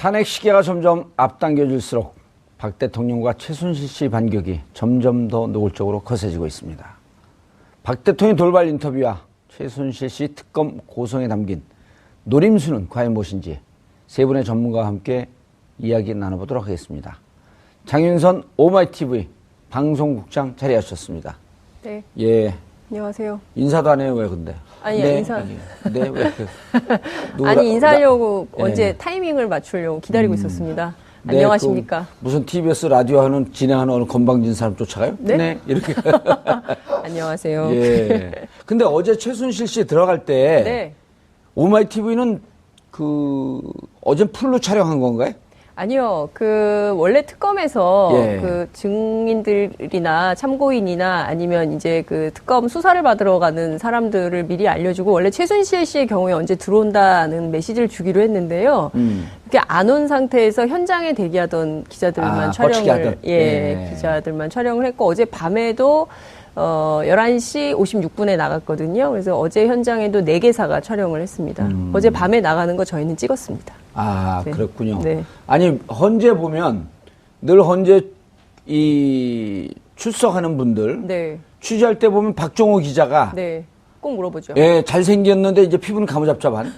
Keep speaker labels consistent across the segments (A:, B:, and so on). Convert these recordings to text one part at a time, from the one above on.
A: 탄핵 시기가 점점 앞당겨질수록 박 대통령과 최순실 씨 반격이 점점 더 노골적으로 거세지고 있습니다. 박 대통령 돌발 인터뷰와 최순실 씨 특검 고성에 담긴 노림수는 과연 무엇인지 세 분의 전문가와 함께 이야기 나눠보도록 하겠습니다. 장윤선 오마이TV 방송국장 자리하셨습니다.
B: 네.
A: 예.
B: 안녕하세요.
A: 인사도 안 해요, 왜 근데?
B: 아니,
A: 네.
B: 인사.
A: 네, 왜?
B: 아니, 인사하려고
A: 네.
B: 언제 타이밍을 맞추려고 기다리고 있었습니다.
A: 네,
B: 안녕하십니까?
A: 무슨 TBS 라디오 하는, 진행하는 어느 건방진 사람 쫓아가요?
B: 네?
A: 이렇게.
B: 안녕하세요.
A: 예. 근데 어제 최순실 씨 들어갈 때.
B: 네.
A: 오마이TV는 어제 풀로 촬영한 건가요?
B: 아니요. 원래 특검에서
A: 예.
B: 증인들이나 참고인이나 아니면 이제 특검 수사를 받으러 가는 사람들을 미리 알려주고 원래 최순실 씨의 경우에 언제 들어온다는 메시지를 주기로 했는데요. 그게 안 온 상태에서 현장에 대기하던 기자들만 촬영을, 기자들만 촬영을 했고 어제 밤에도 11시 56분에 나갔거든요. 그래서 어제 현장에도 4개사가 촬영을 했습니다. 어제 밤에 나가는 거 저희는 찍었습니다.
A: 아,
B: 네.
A: 그렇군요.
B: 네.
A: 아니, 헌재 보면 늘 헌재 출석하는 분들.
B: 네.
A: 취재할 때 보면 박종호 기자가.
B: 네. 꼭 물어보죠.
A: 예, 잘생겼는데 이제 피부는 가무잡잡한.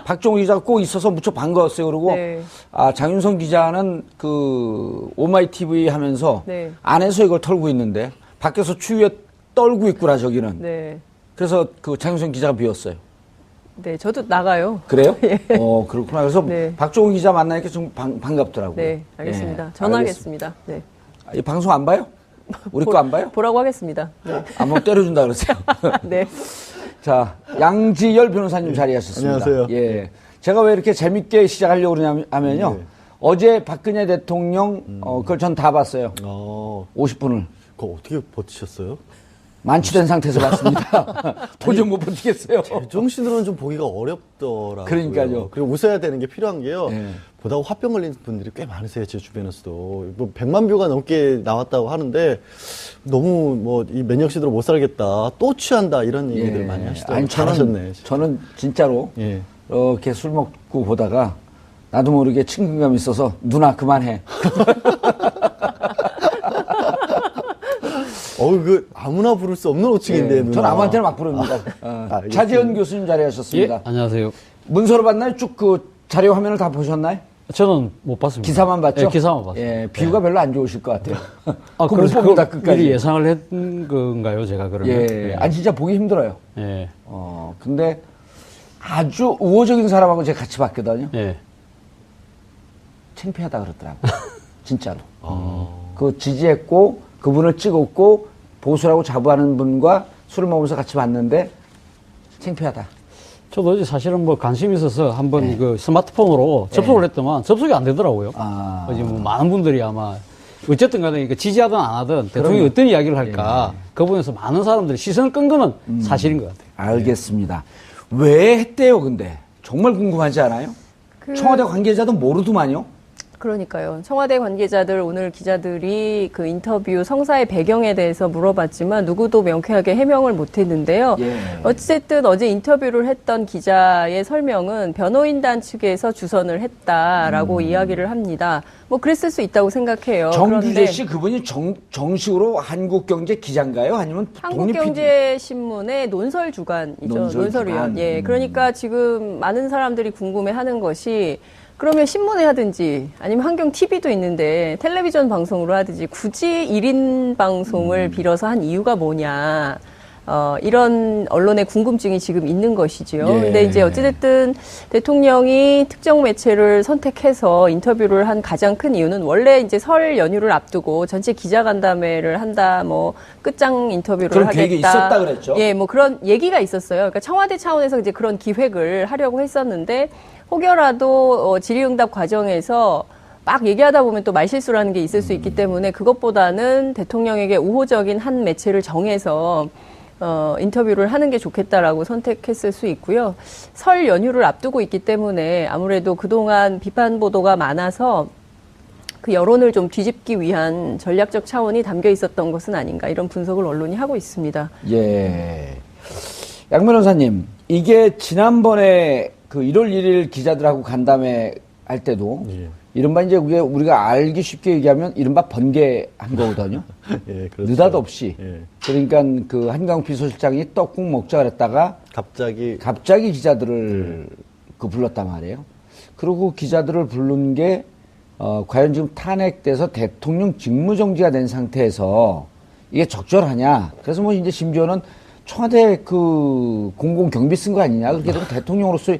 A: 박종호 기자가 꼭 있어서 무척 반가웠어요. 그러고.
B: 네.
A: 장윤성 기자는 오마이TV 하면서.
B: 네.
A: 안에서 이걸 털고 있는데. 밖에서 추위에 떨고 있구나, 저기는.
B: 네.
A: 그래서 장윤성 기자가 비웠어요.
B: 네, 저도 나가요.
A: 그래요?
B: 예.
A: 그렇구나. 그래서
B: 네.
A: 박종호 기자 만나니까 좀 반갑더라고요.
B: 네, 알겠습니다.
A: 예,
B: 전화하겠습니다. 네.
A: 이 방송 안 봐요? 우리 거 안 봐요?
B: 보라고 하겠습니다. 네.
A: 한번 때려준다 그러세요.
B: 네.
A: 자, 양지열 변호사님 자리하셨습니다.
C: 안녕하세요.
A: 예. 제가 왜 이렇게 재밌게 시작하려고 그러냐면요.
C: 네.
A: 어제 박근혜 대통령, 그걸 전 다 봤어요. 50분을.
C: 그거 어떻게 버티셨어요?
A: 만취된 상태에서 봤습니다. 도저히 못 버티겠어요.
C: 제정신으로는 좀 보기가 어렵더라고요.
A: 그러니까요.
C: 그리고 웃어야 되는 게 필요한 게요.
A: 네.
C: 보다가 화병 걸린 분들이 꽤 많으세요. 제 주변에서도. 100만 뷰가 넘게 나왔다고 하는데 너무 이 면역시대로 못 살겠다. 또 취한다. 이런 얘기들 많이 하시더라고요.
A: 아니,
C: 잘하셨네.
A: 저는 진짜로
C: 예.
A: 이렇게 술 먹고 보다가 나도 모르게 친근감이 있어서 누나 그만해.
C: 아무나 부를 수 없는 호칭인데. 누나.
A: 전 아무한테나 막 부릅니다. 차재현 교수님 자리하셨습니다.
D: 예, 안녕하세요.
A: 문서로 봤나요? 쭉 자료 화면을 다 보셨나요?
D: 저는 못 봤습니다.
A: 기사만 봤죠?
D: 예, 기사만 봤어요.
A: 예, 뷰가 별로 안 좋으실 것 같아요.
D: 그래서
A: 못 봅니다, 끝까지.
D: 미리 예상을 했던 건가요, 제가 그러면?
A: 예, 아니 진짜 보기 힘들어요.
D: 예.
A: 근데 아주 우호적인 사람하고 제가 같이 봤거든요.
D: 예.
A: 창피하다 그러더라고요. 진짜로. 지지했고 그분을 찍었고 보수라고 자부하는 분과 술을 먹으면서 같이 봤는데 창피하다.
D: 저도 어제 사실은 관심이 있어서 한번 스마트폰으로 접속을 했더만 접속이 안 되더라고요. 어제 많은 분들이 아마 어쨌든 간에 지지하든 안 하든 대통령이 어떤 이야기를 할까 그 부분에서 많은 사람들이 시선을 끈 거는 사실인 것 같아요.
A: 알겠습니다. 왜 했대요, 근데? 정말 궁금하지 않아요? 청와대 관계자도 모르더만요.
B: 그러니까요. 청와대 관계자들 오늘 기자들이 인터뷰 성사의 배경에 대해서 물어봤지만 누구도 명쾌하게 해명을 못했는데요.
A: 예.
B: 어쨌든 어제 인터뷰를 했던 기자의 설명은 변호인단 측에서 주선을 했다라고 이야기를 합니다. 그랬을 수 있다고 생각해요.
A: 정규재 씨 그분이 정식으로 한국경제 기자인가요? 아니면
B: 한국경제신문의 논설 주간이죠. 논설위원. 예. 그러니까 지금 많은 사람들이 궁금해하는 것이 그러면 신문에 하든지 아니면 환경 TV도 있는데 텔레비전 방송으로 하든지 굳이 1인 방송을 빌어서 한 이유가 뭐냐. 이런 언론의 궁금증이 지금 있는 것이지요.
A: 예.
B: 근데 이제 어찌됐든 대통령이 특정 매체를 선택해서 인터뷰를 한 가장 큰 이유는 원래 이제 설 연휴를 앞두고 전체 기자간담회를 한다, 끝장 인터뷰를
A: 그런
B: 하겠다.
A: 계획이 있었다 그랬죠.
B: 예, 그런 얘기가 있었어요. 그러니까 청와대 차원에서 이제 그런 기획을 하려고 했었는데 혹여라도 질의응답 과정에서 막 얘기하다 보면 또 말실수라는 게 있을 수 있기 때문에 그것보다는 대통령에게 우호적인 한 매체를 정해서 인터뷰를 하는 게 좋겠다라고 선택했을 수 있고요. 설 연휴를 앞두고 있기 때문에 아무래도 그동안 비판 보도가 많아서 그 여론을 좀 뒤집기 위한 전략적 차원이 담겨 있었던 것은 아닌가 이런 분석을 언론이 하고 있습니다.
A: 예. 양 변호사님, 이게 지난번에 1월 1일 기자들하고 간담회 할 때도
C: 예.
A: 이른바 이제 그게 우리가 알기 쉽게 얘기하면 이른바 번개한 거거든요.
C: 예, 그렇죠.
A: 느닷없이.
C: 예.
A: 그러니까 그 한강 비서실장이 떡국 먹자 그랬다가 갑자기 기자들을 그 불렀단 말이에요. 그리고 기자들을 부른 게 과연 지금 탄핵돼서 대통령 직무정지가 된 상태에서 이게 적절하냐. 그래서 뭐 이제 심지어는 청와대 그 공공경비 쓴 거 아니냐. 그렇게 되면 대통령으로서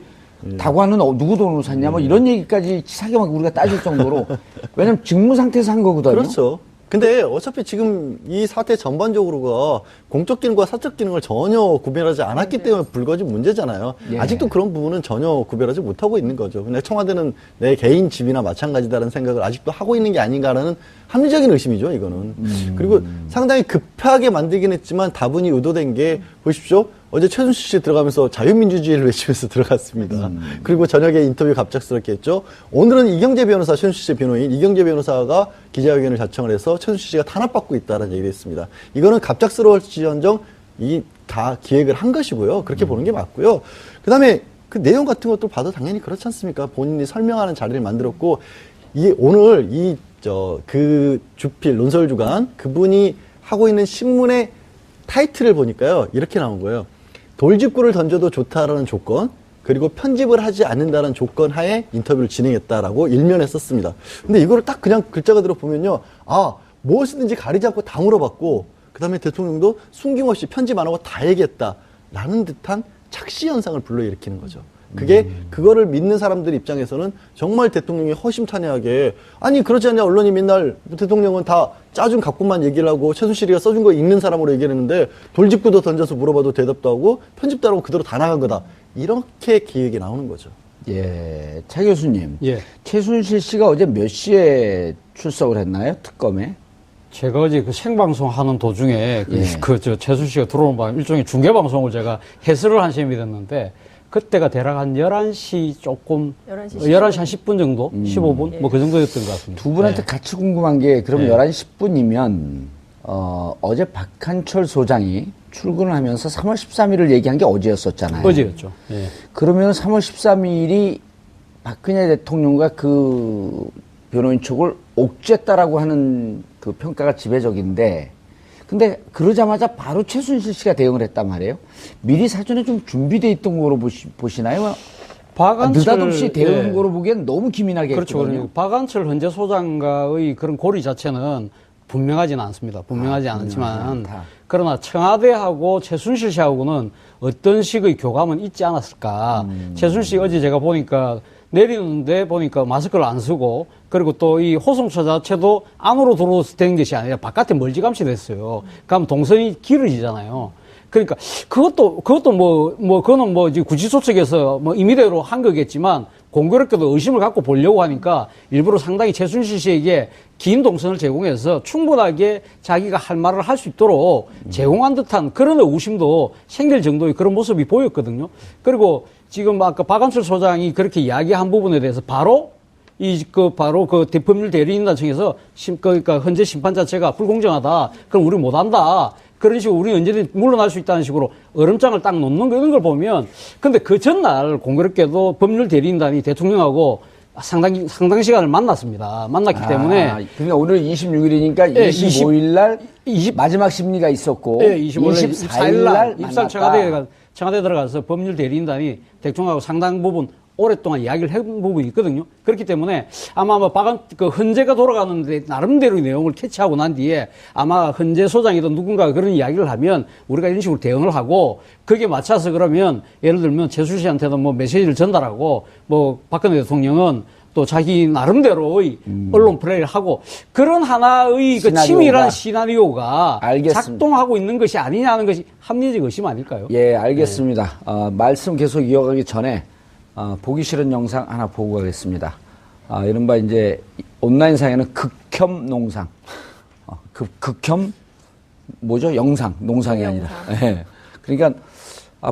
A: 다관은 누구 돈으로 샀냐. 뭐 이런 얘기까지 치사하게 막 우리가 따질 정도로. 왜냐면 직무 상태에서 한 거거든요.
C: 그렇죠. 근데 어차피 지금 이 사태 전반적으로가 공적 기능과 사적 기능을 전혀 구별하지 않았기 때문에 불거진 문제잖아요.
A: 예.
C: 아직도 그런 부분은 전혀 구별하지 못하고 있는 거죠. 근데 청와대는 내 개인 집이나 마찬가지다라는 생각을 아직도 하고 있는 게 아닌가라는 합리적인 의심이죠, 이거는. 그리고 상당히 급하게 만들긴 했지만 다분히 의도된 게 보십시오. 어제 최순실 씨 들어가면서 자유민주주의를 외치면서 들어갔습니다. 그리고 저녁에 인터뷰 갑작스럽게 했죠. 오늘은 이경재 변호사, 최순실 씨 변호인 이경재 변호사가 기자회견을 자청을 해서 최순실 씨가 탄압받고 있다는 얘기를 했습니다. 이거는 갑작스러울지언정 이 다 기획을 한 것이고요. 그렇게 보는 게 맞고요. 그다음에 그 내용 같은 것도 봐도 당연히 그렇지 않습니까? 본인이 설명하는 자리를 만들었고 오늘 그 주필 논설 주간 그분이 하고 있는 신문의 타이틀을 보니까요. 이렇게 나온 거예요. 돌직구를 던져도 좋다라는 조건, 그리고 편집을 하지 않는다는 조건 하에 인터뷰를 진행했다라고 일면에 썼습니다. 근데 이거를 딱 그냥 글자 그대로 보면요. 무엇이든지 가리지 않고 다 물어봤고, 그 다음에 대통령도 숨김없이 편집 안 하고 다 얘기했다라는 듯한 착시 현상을 불러일으키는 거죠. 그거를 믿는 사람들 입장에서는 정말 대통령이 허심탄회하게, 아니, 그러지 않냐, 언론이 맨날 대통령은 다 짜준 갖고만 얘기를 하고, 최순실이가 써준 거 읽는 사람으로 얘기를 했는데, 돌직구도 던져서 물어봐도 대답도 하고, 편집도 하고 그대로 다 나간 거다. 이렇게 기획이 나오는 거죠.
A: 예. 차 교수님.
D: 예.
A: 최순실 씨가 어제 몇 시에 출석을 했나요? 특검에?
D: 제가 어제 그 생방송 하는 도중에
A: 예.
D: 최순실 씨가 들어오는 바람에 일종의 중계방송을 제가 해설을 한 셈이 됐는데, 그때가 대략 한 11시 조금, 11시 한 10분 정도? 15분? 뭐 그 정도였던 것 같습니다.
A: 두 분한테 같이 궁금한 게, 그럼 11시 10분이면, 어제 박한철 소장이 출근을 하면서 3월 13일을 얘기한 게 어제였었잖아요.
D: 어제였죠. 예.
A: 그러면 3월 13일이 박근혜 대통령과 그 변호인 쪽을 옥죄했다라고 하는 그 평가가 지배적인데, 근데 그러자마자 바로 최순실 씨가 대응을 했단 말이에요. 미리 사전에 좀 준비돼 있던 거로 보시나요? 느닷없이 대응한
D: 예.
A: 거로 보기엔 너무 기민하게
D: 그렇죠.
A: 했거든요.
D: 박한철 헌재 소장과의 그런 고리 자체는 분명하지는 않습니다. 분명하지 않지만,
A: 않다.
D: 그러나 청와대하고 최순실 씨하고는 어떤 식의 교감은 있지 않았을까. 최순실 씨 어제 제가 보니까 내리는데 보니까 마스크를 안 쓰고, 그리고 또 이 호송차 자체도 안으로 들어오서 된 것이 아니라 바깥에 멀찌감치 됐어요. 그럼 동선이 길어지잖아요. 그러니까 그것도 그거는 뭐 이제 구치소 측에서 뭐 임의대로 한 거겠지만, 공교롭게도 의심을 갖고 보려고 하니까 일부러 상당히 최순실 씨에게 긴 동선을 제공해서 충분하게 자기가 할 말을 할 수 있도록 제공한 듯한 그런 의구심도 생길 정도의 그런 모습이 보였거든요. 그리고 지금 아까 박한철 소장이 그렇게 이야기한 부분에 대해서 바로 바로 그 대법률 대리인단 측에서 그러니까 현재 심판 자체가 불공정하다. 그럼 우리 못한다. 그런 식으로 우리 언제든 물러날 수 있다는 식으로 얼음장을 딱 놓는 거, 이런 걸 보면, 근데 그 전날 공교롭게도 법률 대리인단이 대통령하고 상당 시간을 만났습니다. 만났기 때문에.
A: 그러니까 오늘 26일이니까
D: 예,
A: 25일 날 마지막 심리가 있었고,
D: 예, 24일 날 입사
A: 만났다.
D: 청와대 들어가서 법률 대리인단이 대통령하고 상당 부분 오랫동안 이야기를 해본 부분이 있거든요. 그렇기 때문에 아마 그 헌재가 돌아가는데 나름대로의 내용을 캐치하고 난 뒤에 아마 헌재 소장이든 누군가가 그런 이야기를 하면 우리가 이런 식으로 대응을 하고, 거기에 맞춰서 그러면 예를 들면 최순실 씨한테도 뭐 메시지를 전달하고, 뭐 박근혜 대통령은 또 자기 나름대로의 언론 플레이를 하고, 그런 하나의 그 치밀한 시나리오가
A: 알겠습니다.
D: 작동하고 있는 것이 아니냐는 것이 합리적 의심 아닐까요?
A: 예, 알겠습니다. 말씀 계속 이어가기 전에 보기 싫은 영상 하나 보고 가겠습니다. 이른바 이제 온라인상에는 극혐 농상. 극혐 뭐죠? 영상. 농상이 아니라. 예. 그러니까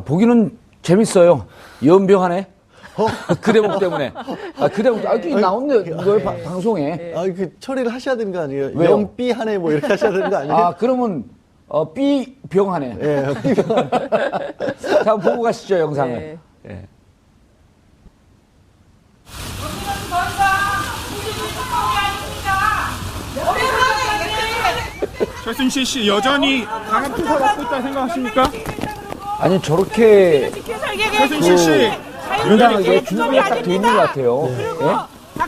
A: 보기는 재밌어요. 연병하네. 그 대목 때문에. 그 대목, 나온네, 이거 방송에.
C: 그 처리를 하셔야 되는 거 아니에요?
A: 왜요?
C: 연삐하네 뭐 이렇게 하셔야 되는 거 아니에요?
A: 그러면, B병하네.
C: 예, B병.
A: 자, 보고 가시죠, 영상을.
B: 네.
A: 예.
E: 여기는 더 이상 최순실 씨 여전히 강한 수사받고 있다 생각하십니까?
A: 아니 저렇게
E: 최순실 씨
A: 당당하게 준비가 딱 돼 있는 것 같아요. 예?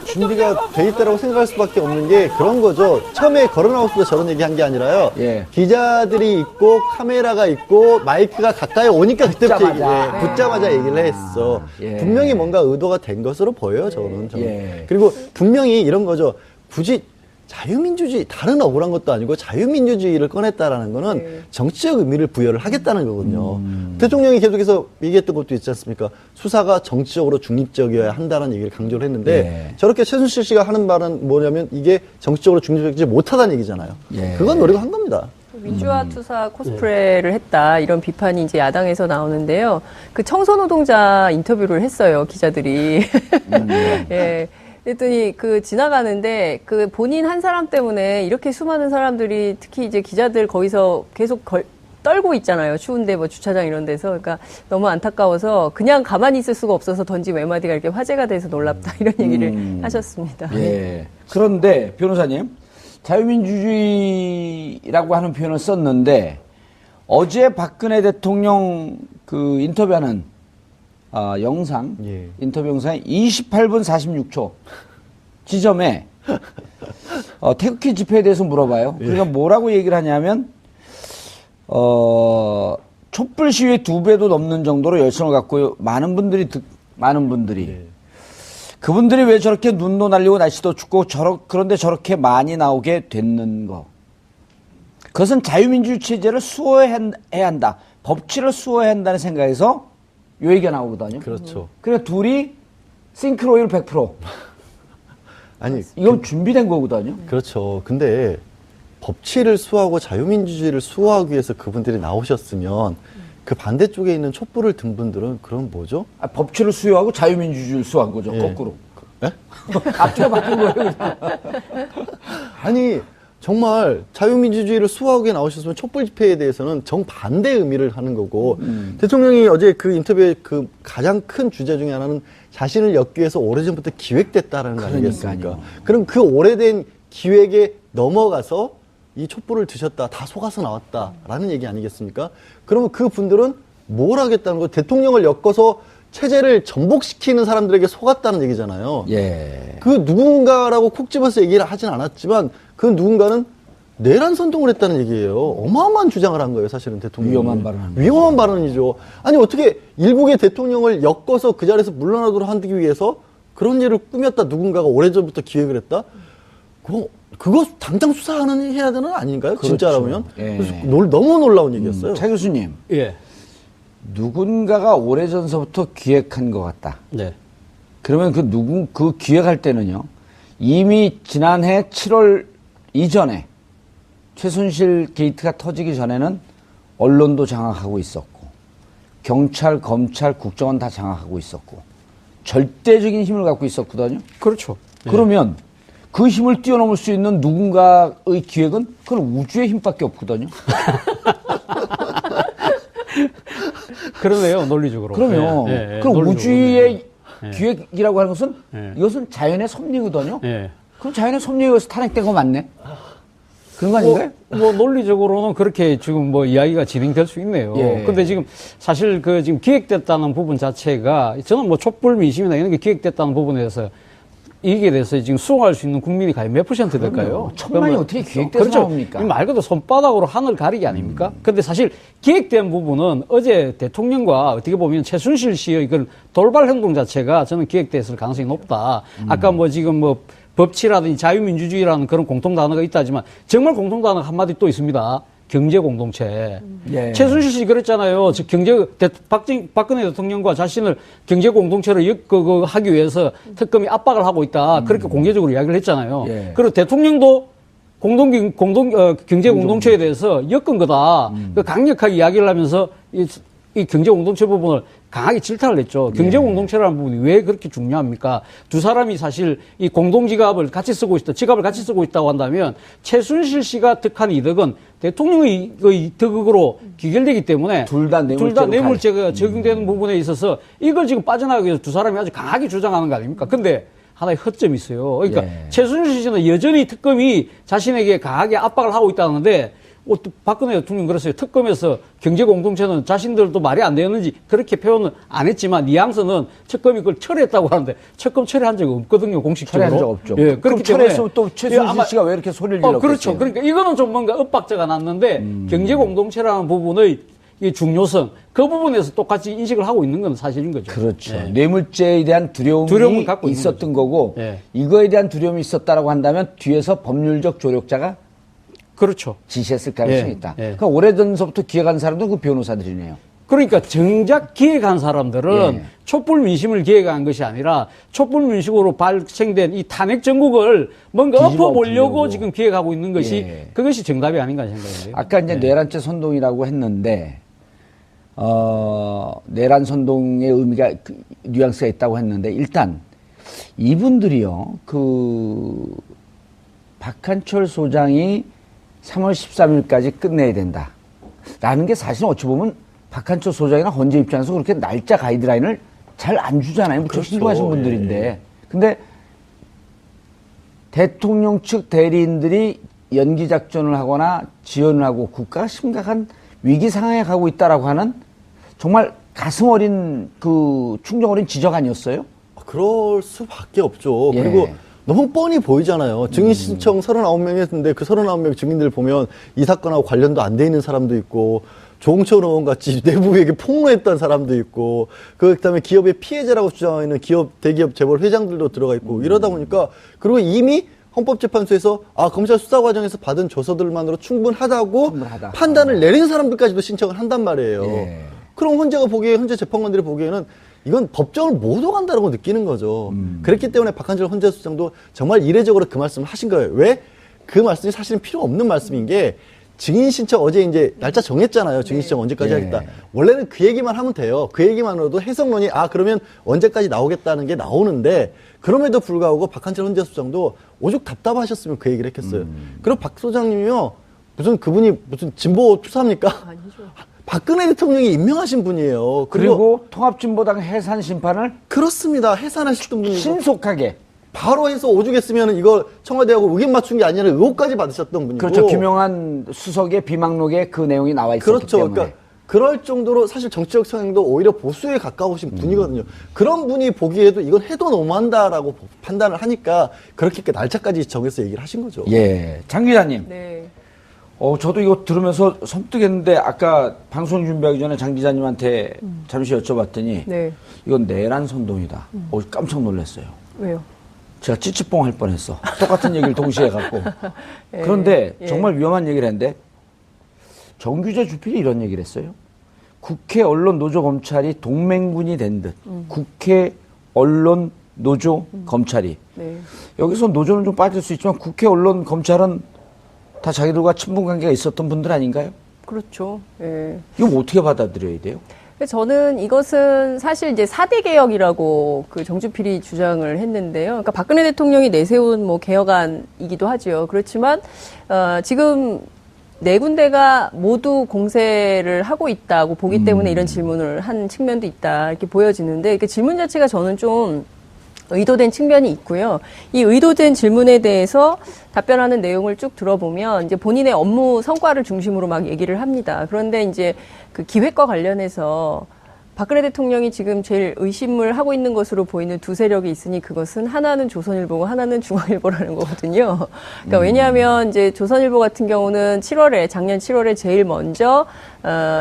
C: 준비가 돼 있다고 생각할 수밖에 없는 게 그런 거죠. 처음에 걸어나왔을 때 저런 얘기한 게 아니라요.
A: 예.
C: 기자들이 있고 카메라가 있고 마이크가 가까이 오니까 그때부터 붙자마자 얘기를 했어.
A: 예.
C: 분명히 뭔가 의도가 된 것으로 보여요. 저는.
A: 예.
C: 그리고 분명히 이런 거죠. 굳이 자유민주주의, 다른 억울한 것도 아니고 자유민주주의를 꺼냈다라는 거는 정치적 의미를 부여를 하겠다는 거거든요. 대통령이 계속해서 얘기했던 것도 있지 않습니까? 수사가 정치적으로 중립적이어야 한다는 얘기를 강조를 했는데 저렇게 최순실 씨가 하는 말은 뭐냐면 이게 정치적으로 중립적이지 못하다는 얘기잖아요. 그건 노리고 한 겁니다.
B: 민주화 투사 코스프레를 했다 이런 비판이 이제 야당에서 나오는데요. 그 청소노동자 인터뷰를 했어요 기자들이. 예. 그랬더니 그 지나가는데 그 본인 한 사람 때문에 이렇게 수많은 사람들이 특히 이제 기자들 거기서 계속 떨고 있잖아요. 추운데 뭐 주차장 이런 데서. 그러니까 너무 안타까워서 그냥 가만히 있을 수가 없어서 던진 외마디가 이렇게 화제가 돼서 놀랍다 이런 얘기를 하셨습니다.
A: 예. 그런데 변호사님, 자유민주주의라고 하는 표현을 썼는데 어제 박근혜 대통령 그 인터뷰하는 영상, 인터뷰 영상에 28분 46초 지점에 태극기 집회에 대해서 물어봐요. 그러니까 뭐라고 얘기를 하냐면 촛불 시위의 2배도 넘는 정도로 열성을 갖고 많은 분들이 그분들이 왜 저렇게 눈도 날리고 날씨도 춥고 그런데 저렇게 많이 나오게 됐는 거. 그것은 자유민주주의 체제를 수호해야 한다. 법치를 수호해야 한다는 생각에서 요 얘기가 나오거든요.
C: 그렇죠.
A: 그러니까 둘이 싱크로율 100%.
C: 아니,
A: 이건 준비된 거거든요.
C: 그렇죠. 근데 법치를 수호하고 자유민주주의를 수호하기 위해서 그분들이 나오셨으면 그 반대쪽에 있는 촛불을 든 분들은 그럼 뭐죠?
A: 법치를 수호하고 자유민주주의를 수호한 거죠. 거꾸로.
C: 예?
A: 앞뒤가 바뀐 거예요.
C: 아니 정말 자유민주주의를 수호하기 위해 나오셨으면 촛불 집회에 대해서는 정반대 의미를 하는 거고 대통령이 어제 그 인터뷰의 그 가장 큰 주제 중에 하나는 자신을 엮기 위해서 오래전부터 기획됐다라는 거 아니겠습니까? 그럼 그 오래된 기획에 넘어가서 이 촛불을 드셨다, 다 속아서 나왔다라는 얘기 아니겠습니까? 그러면 그 분들은 뭘 하겠다는 거? 대통령을 엮어서 체제를 전복시키는 사람들에게 속았다는 얘기잖아요.
A: 예.
C: 그 누군가라고 콕 집어서 얘기를 하진 않았지만 그 누군가는 내란 선동을 했다는 얘기예요. 어마어마한 주장을 한 거예요, 사실은 대통령이. 위험한 발언이죠. 아니 어떻게 일국의 대통령을 엮어서 그 자리에서 물러나도록 하기 위해서 그런 일을 꾸몄다 누군가가 오래전부터 기획을 했다? 그거 당장 수사하는 해야 되는 거 아닌가요? 그렇죠. 진짜라면?
A: 예.
C: 그래서 너무 놀라운 얘기였어요.
A: 차 교수님.
D: 예.
A: 누군가가 오래전서부터 기획한 것 같다.
D: 네.
A: 그러면 그 기획할 때는요, 이미 지난해 7월 이전에 최순실 게이트가 터지기 전에는 언론도 장악하고 있었고, 경찰, 검찰, 국정원 다 장악하고 있었고, 절대적인 힘을 갖고 있었거든요.
D: 그렇죠.
A: 그러면 그 힘을 뛰어넘을 수 있는 누군가의 기획은 그건 우주의 힘밖에 없거든요.
D: 그러네요, 논리적으로.
A: 그러면
D: 예, 예,
A: 그럼
D: 논리적으로.
A: 우주의
D: 예.
A: 기획이라고 하는 것은 이것은 자연의 섭리거든요. 그럼 자연의 섭리에 의해서 탄핵된 거 맞네? 그런 거 아닌가요?
D: 뭐 논리적으로는 그렇게 지금 뭐 이야기가 진행될 수 있네요.
A: 예.
D: 근데 지금 사실 그 지금 기획됐다는 부분 자체가 저는 뭐 촛불 민심이나 이런 게 기획됐다는 부분에 대해서 이게 대해서 지금 수용할 수 있는 국민이 과연 몇 %? 될까요?
A: 천만이 어떻게 기획돼서
D: 그렇죠.
A: 나옵니까?
D: 말 그대로 손바닥으로 하늘 가리기 아닙니까? 근데 사실 기획된 부분은 어제 대통령과 어떻게 보면 최순실 씨의 이걸 돌발 행동 자체가 저는 기획됐을 가능성이 높다. 아까 뭐 지금 뭐 법치라든지 자유민주주의라는 그런 공통 단어가 있다지만 정말 공통 단어가 한마디 또 있습니다. 경제 공동체.
A: 예.
D: 최순실 씨 그랬잖아요. 박근혜 대통령과 자신을 경제 공동체로 하기 위해서 특검이 압박을 하고 있다. 그렇게 공개적으로 이야기를 했잖아요.
A: 예.
D: 그리고 대통령도 경제 공동체에 대해서 엮은 거다. 그 강력하게 이야기를 하면서 이 경제 공동체 부분을 강하게 질타를 했죠. 경제 공동체라는 부분이 왜 그렇게 중요합니까? 두 사람이 사실 이 공동지갑을 같이 쓰고 있다, 지갑을 같이 쓰고 있다고 한다면 최순실 씨가 득한 이득은 대통령의 이득으로 귀결되기 때문에
A: 둘 다
D: 뇌물죄가 적용되는 부분에 있어서 이걸 지금 빠져나가기 위해서 두 사람이 아주 강하게 주장하는 거 아닙니까? 근데 하나의 허점이 있어요. 그러니까 최순실 씨는 여전히 특검이 자신에게 강하게 압박을 하고 있다는데 또 박근혜 대통령 그랬어요. 특검에서 경제 공동체는 자신들도 말이 안 되었는지 그렇게 표현은 안 했지만 뉘앙스는 특검이 그걸 철회했다고 하는데 특검 철회한 적이 없거든요. 공식적으로.
A: 철회한 적 없죠.
D: 예,
A: 그럼 철회했으면 또 최순실 씨가 왜 이렇게 소리를 질렀겠어요?
D: 그렇죠. 그러니까 이거는 좀 뭔가 엇박자가 났는데 경제 공동체라는 부분의 이 중요성 그 부분에서 똑같이 인식을 하고 있는 건 사실인 거죠.
A: 그렇죠.
D: 예.
A: 뇌물죄에 대한 두려움이
D: 갖고 있는
A: 있었던 거고
D: 예.
A: 이거에 대한 두려움이 있었다라고 한다면 뒤에서 법률적 조력자가
D: 그렇죠.
A: 지시했을 가능성이
D: 예.
A: 있다.
D: 예.
A: 그러니까 오래전서부터 기획한 사람도 그 변호사들이네요.
D: 그러니까 정작 기획한 사람들은
A: 예.
D: 촛불 민심을 기획한 것이 아니라 촛불 민심으로 발생된 이 탄핵 정국을 뭔가
A: 뒤집어
D: 엎어보려고
A: 엎으려고.
D: 지금 기획하고 있는 것이
A: 예.
D: 그것이 정답이 아닌가 생각해요.
A: 아까 이제 내란죄 선동이라고 했는데 내란 선동의 의미가 뉘앙스가 있다고 했는데 일단 이분들이요 그 박한철 소장이 3월 13일까지 끝내야 된다라는 게 사실 어찌 보면 박한철 소장이나 헌재 입장에서 그렇게 날짜 가이드라인을 잘 안 주잖아요. 무척
C: 그렇죠.
A: 신고하신 분들인데.
C: 예.
A: 근데 대통령 측 대리인들이 연기 작전을 하거나 지원을 하고 국가가 심각한 위기 상황에 가고 있다라고 하는 정말 가슴 어린 그 충정 어린 지적 아니었어요?
C: 그럴 수밖에 없죠.
A: 예.
C: 그리고 너무 뻔히 보이잖아요. 증인 신청 39명이 했는데 그 39명 증인들 보면 이 사건하고 관련도 안 돼 있는 사람도 있고 조홍천 의원 같이 내부에게 폭로했던 사람도 있고 그다음에 기업의 피해자라고 주장하는 기업 대기업 재벌 회장들도 들어가 있고 이러다 보니까 그리고 이미 헌법재판소에서 검찰 수사 과정에서 받은 조서들만으로 충분하다고
A: 충분하다.
C: 판단을 내린 사람들까지도 신청을 한단 말이에요.
A: 예.
C: 그럼 헌재 재판관들이 보기에는 이건 법정을 못 오간다고 느끼는 거죠. 그렇기 때문에 박한철 헌재소장도 정말 이례적으로 그 말씀을 하신 거예요. 왜? 그 말씀이 사실은 필요 없는 말씀인 게 증인 신청 어제 이제 날짜 정했잖아요. 증인 신청 언제까지
A: 예.
C: 하겠다. 원래는 그 얘기만 하면 돼요. 그 얘기만으로도 해석론이 그러면 언제까지 나오겠다는 게 나오는데 그럼에도 불구하고 박한철 헌재소장도 오죽 답답하셨으면 그 얘기를 했겠어요. 그리고 박 소장님이요. 그분이 무슨 진보 투사입니까?
B: 아니죠.
C: 박근혜 대통령이 임명하신 분이에요.
A: 그리고 통합진보당 해산 심판을
C: 그렇습니다. 해산하셨던 분이고
A: 신속하게
C: 바로 해서 오죽했으면 이걸 청와대하고 의견 맞춘 게 아니라 의혹까지 받으셨던 분이고
A: 그렇죠. 김용한 수석의 비망록에 그 내용이 나와 있었기
C: 그렇죠.
A: 때문에
C: 그러니까 그럴 정도로 사실 정치적 성향도 오히려 보수에 가까우신 분이거든요. 그런 분이 보기에도 이건 해도 너무한다라고 판단을 하니까 그렇게 날짜까지 정해서 얘기를 하신 거죠.
A: 예, 장 기자님.
B: 네.
A: 저도 이거 들으면서 섬뜩했는데 아까 방송 준비하기 전에 장 기자님한테 잠시 여쭤봤더니
B: 네.
A: 이건 내란 선동이다. 깜짝 놀랐어요.
B: 왜요?
A: 제가 찌찌뽕 할 뻔했어. 똑같은 얘기를 동시에 갖고.
B: 예.
A: 그런데
B: 예.
A: 정말 위험한 얘기를 했는데 정규재 주필이 이런 얘기를 했어요. 국회 언론 노조 검찰이 동맹군이 된 듯. 국회 언론 노조 검찰이.
B: 네.
A: 여기서 노조는 좀 빠질 수 있지만 국회 언론 검찰은 다 자기들과 친분 관계가 있었던 분들 아닌가요?
B: 그렇죠. 예.
A: 이거 뭐 어떻게 받아들여야 돼요?
B: 저는 이것은 사실 이제 4대 개혁이라고 그 정주필이 주장을 했는데요. 그러니까 박근혜 대통령이 내세운 뭐 개혁안이기도 하죠. 그렇지만, 지금 네 군데가 모두 공세를 하고 있다고 보기 때문에 이런 질문을 한 측면도 있다. 이렇게 보여지는데, 그 질문 자체가 저는 좀 의도된 측면이 있고요. 이 의도된 질문에 대해서 답변하는 내용을 쭉 들어보면 이제 본인의 업무 성과를 중심으로 막 얘기를 합니다. 그런데 이제 그 기획과 관련해서 박근혜 대통령이 지금 제일 의심을 하고 있는 것으로 보이는 두 세력이 있으니 그것은 하나는 조선일보고 하나는 중앙일보라는 거거든요. 그러니까 왜냐하면 이제 조선일보 같은 경우는 작년 7월에 제일 먼저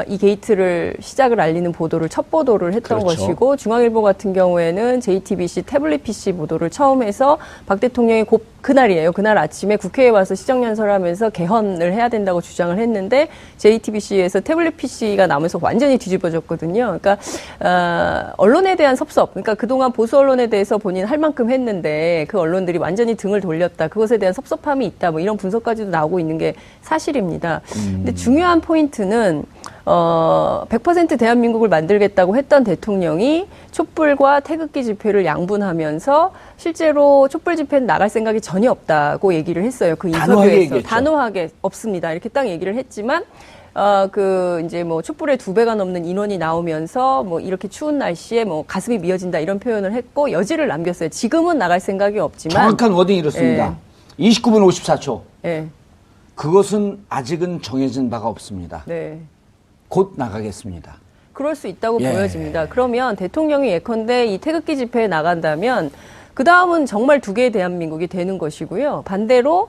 B: 이 게이트를 시작을 알리는 보도를 첫 보도를 했던
A: 그렇죠.
B: 것이고 중앙일보 같은 경우에는 JTBC 태블릿 PC 보도를 처음 해서 박 대통령이 그날이에요. 그날 아침에 국회에 와서 시정연설을 하면서 개헌을 해야 된다고 주장을 했는데 JTBC에서 태블릿 PC가 나오면서 완전히 뒤집어졌거든요. 그러니까 언론에 대한 섭섭, 그러니까 그동안 보수 언론에 대해서 본인 할 만큼 했는데 그 언론들이 완전히 등을 돌렸다. 그것에 대한 섭섭함이 있다. 뭐 이런 분석까지도 나오고 있는 게 사실입니다. 근데 중요한 포인트는 100% 대한민국을 만들겠다고 했던 대통령이 촛불과 태극기 집회를 양분하면서 실제로 촛불 집회는 나갈 생각이 전혀 없다고 얘기를 했어요. 그
A: 단호하게
B: 인터뷰에서
A: 얘기했죠.
B: 단호하게 없습니다. 이렇게 딱 얘기를 했지만 이제 뭐 촛불의 2배가 넘는 인원이 나오면서 뭐 이렇게 추운 날씨에 뭐 가슴이 미어진다 이런 표현을 했고 여지를 남겼어요. 지금은 나갈 생각이 없지만
A: 정확한 워딩이 이렇습니다. 29분 54초.
B: 예.
A: 그것은 아직은 정해진 바가 없습니다.
B: 네.
A: 곧 나가겠습니다.
B: 그럴 수 있다고
A: 예.
B: 보여집니다. 그러면 대통령이 예컨대 이 태극기 집회에 나간다면 그 다음은 정말 두 개의 대한민국이 되는 것이고요. 반대로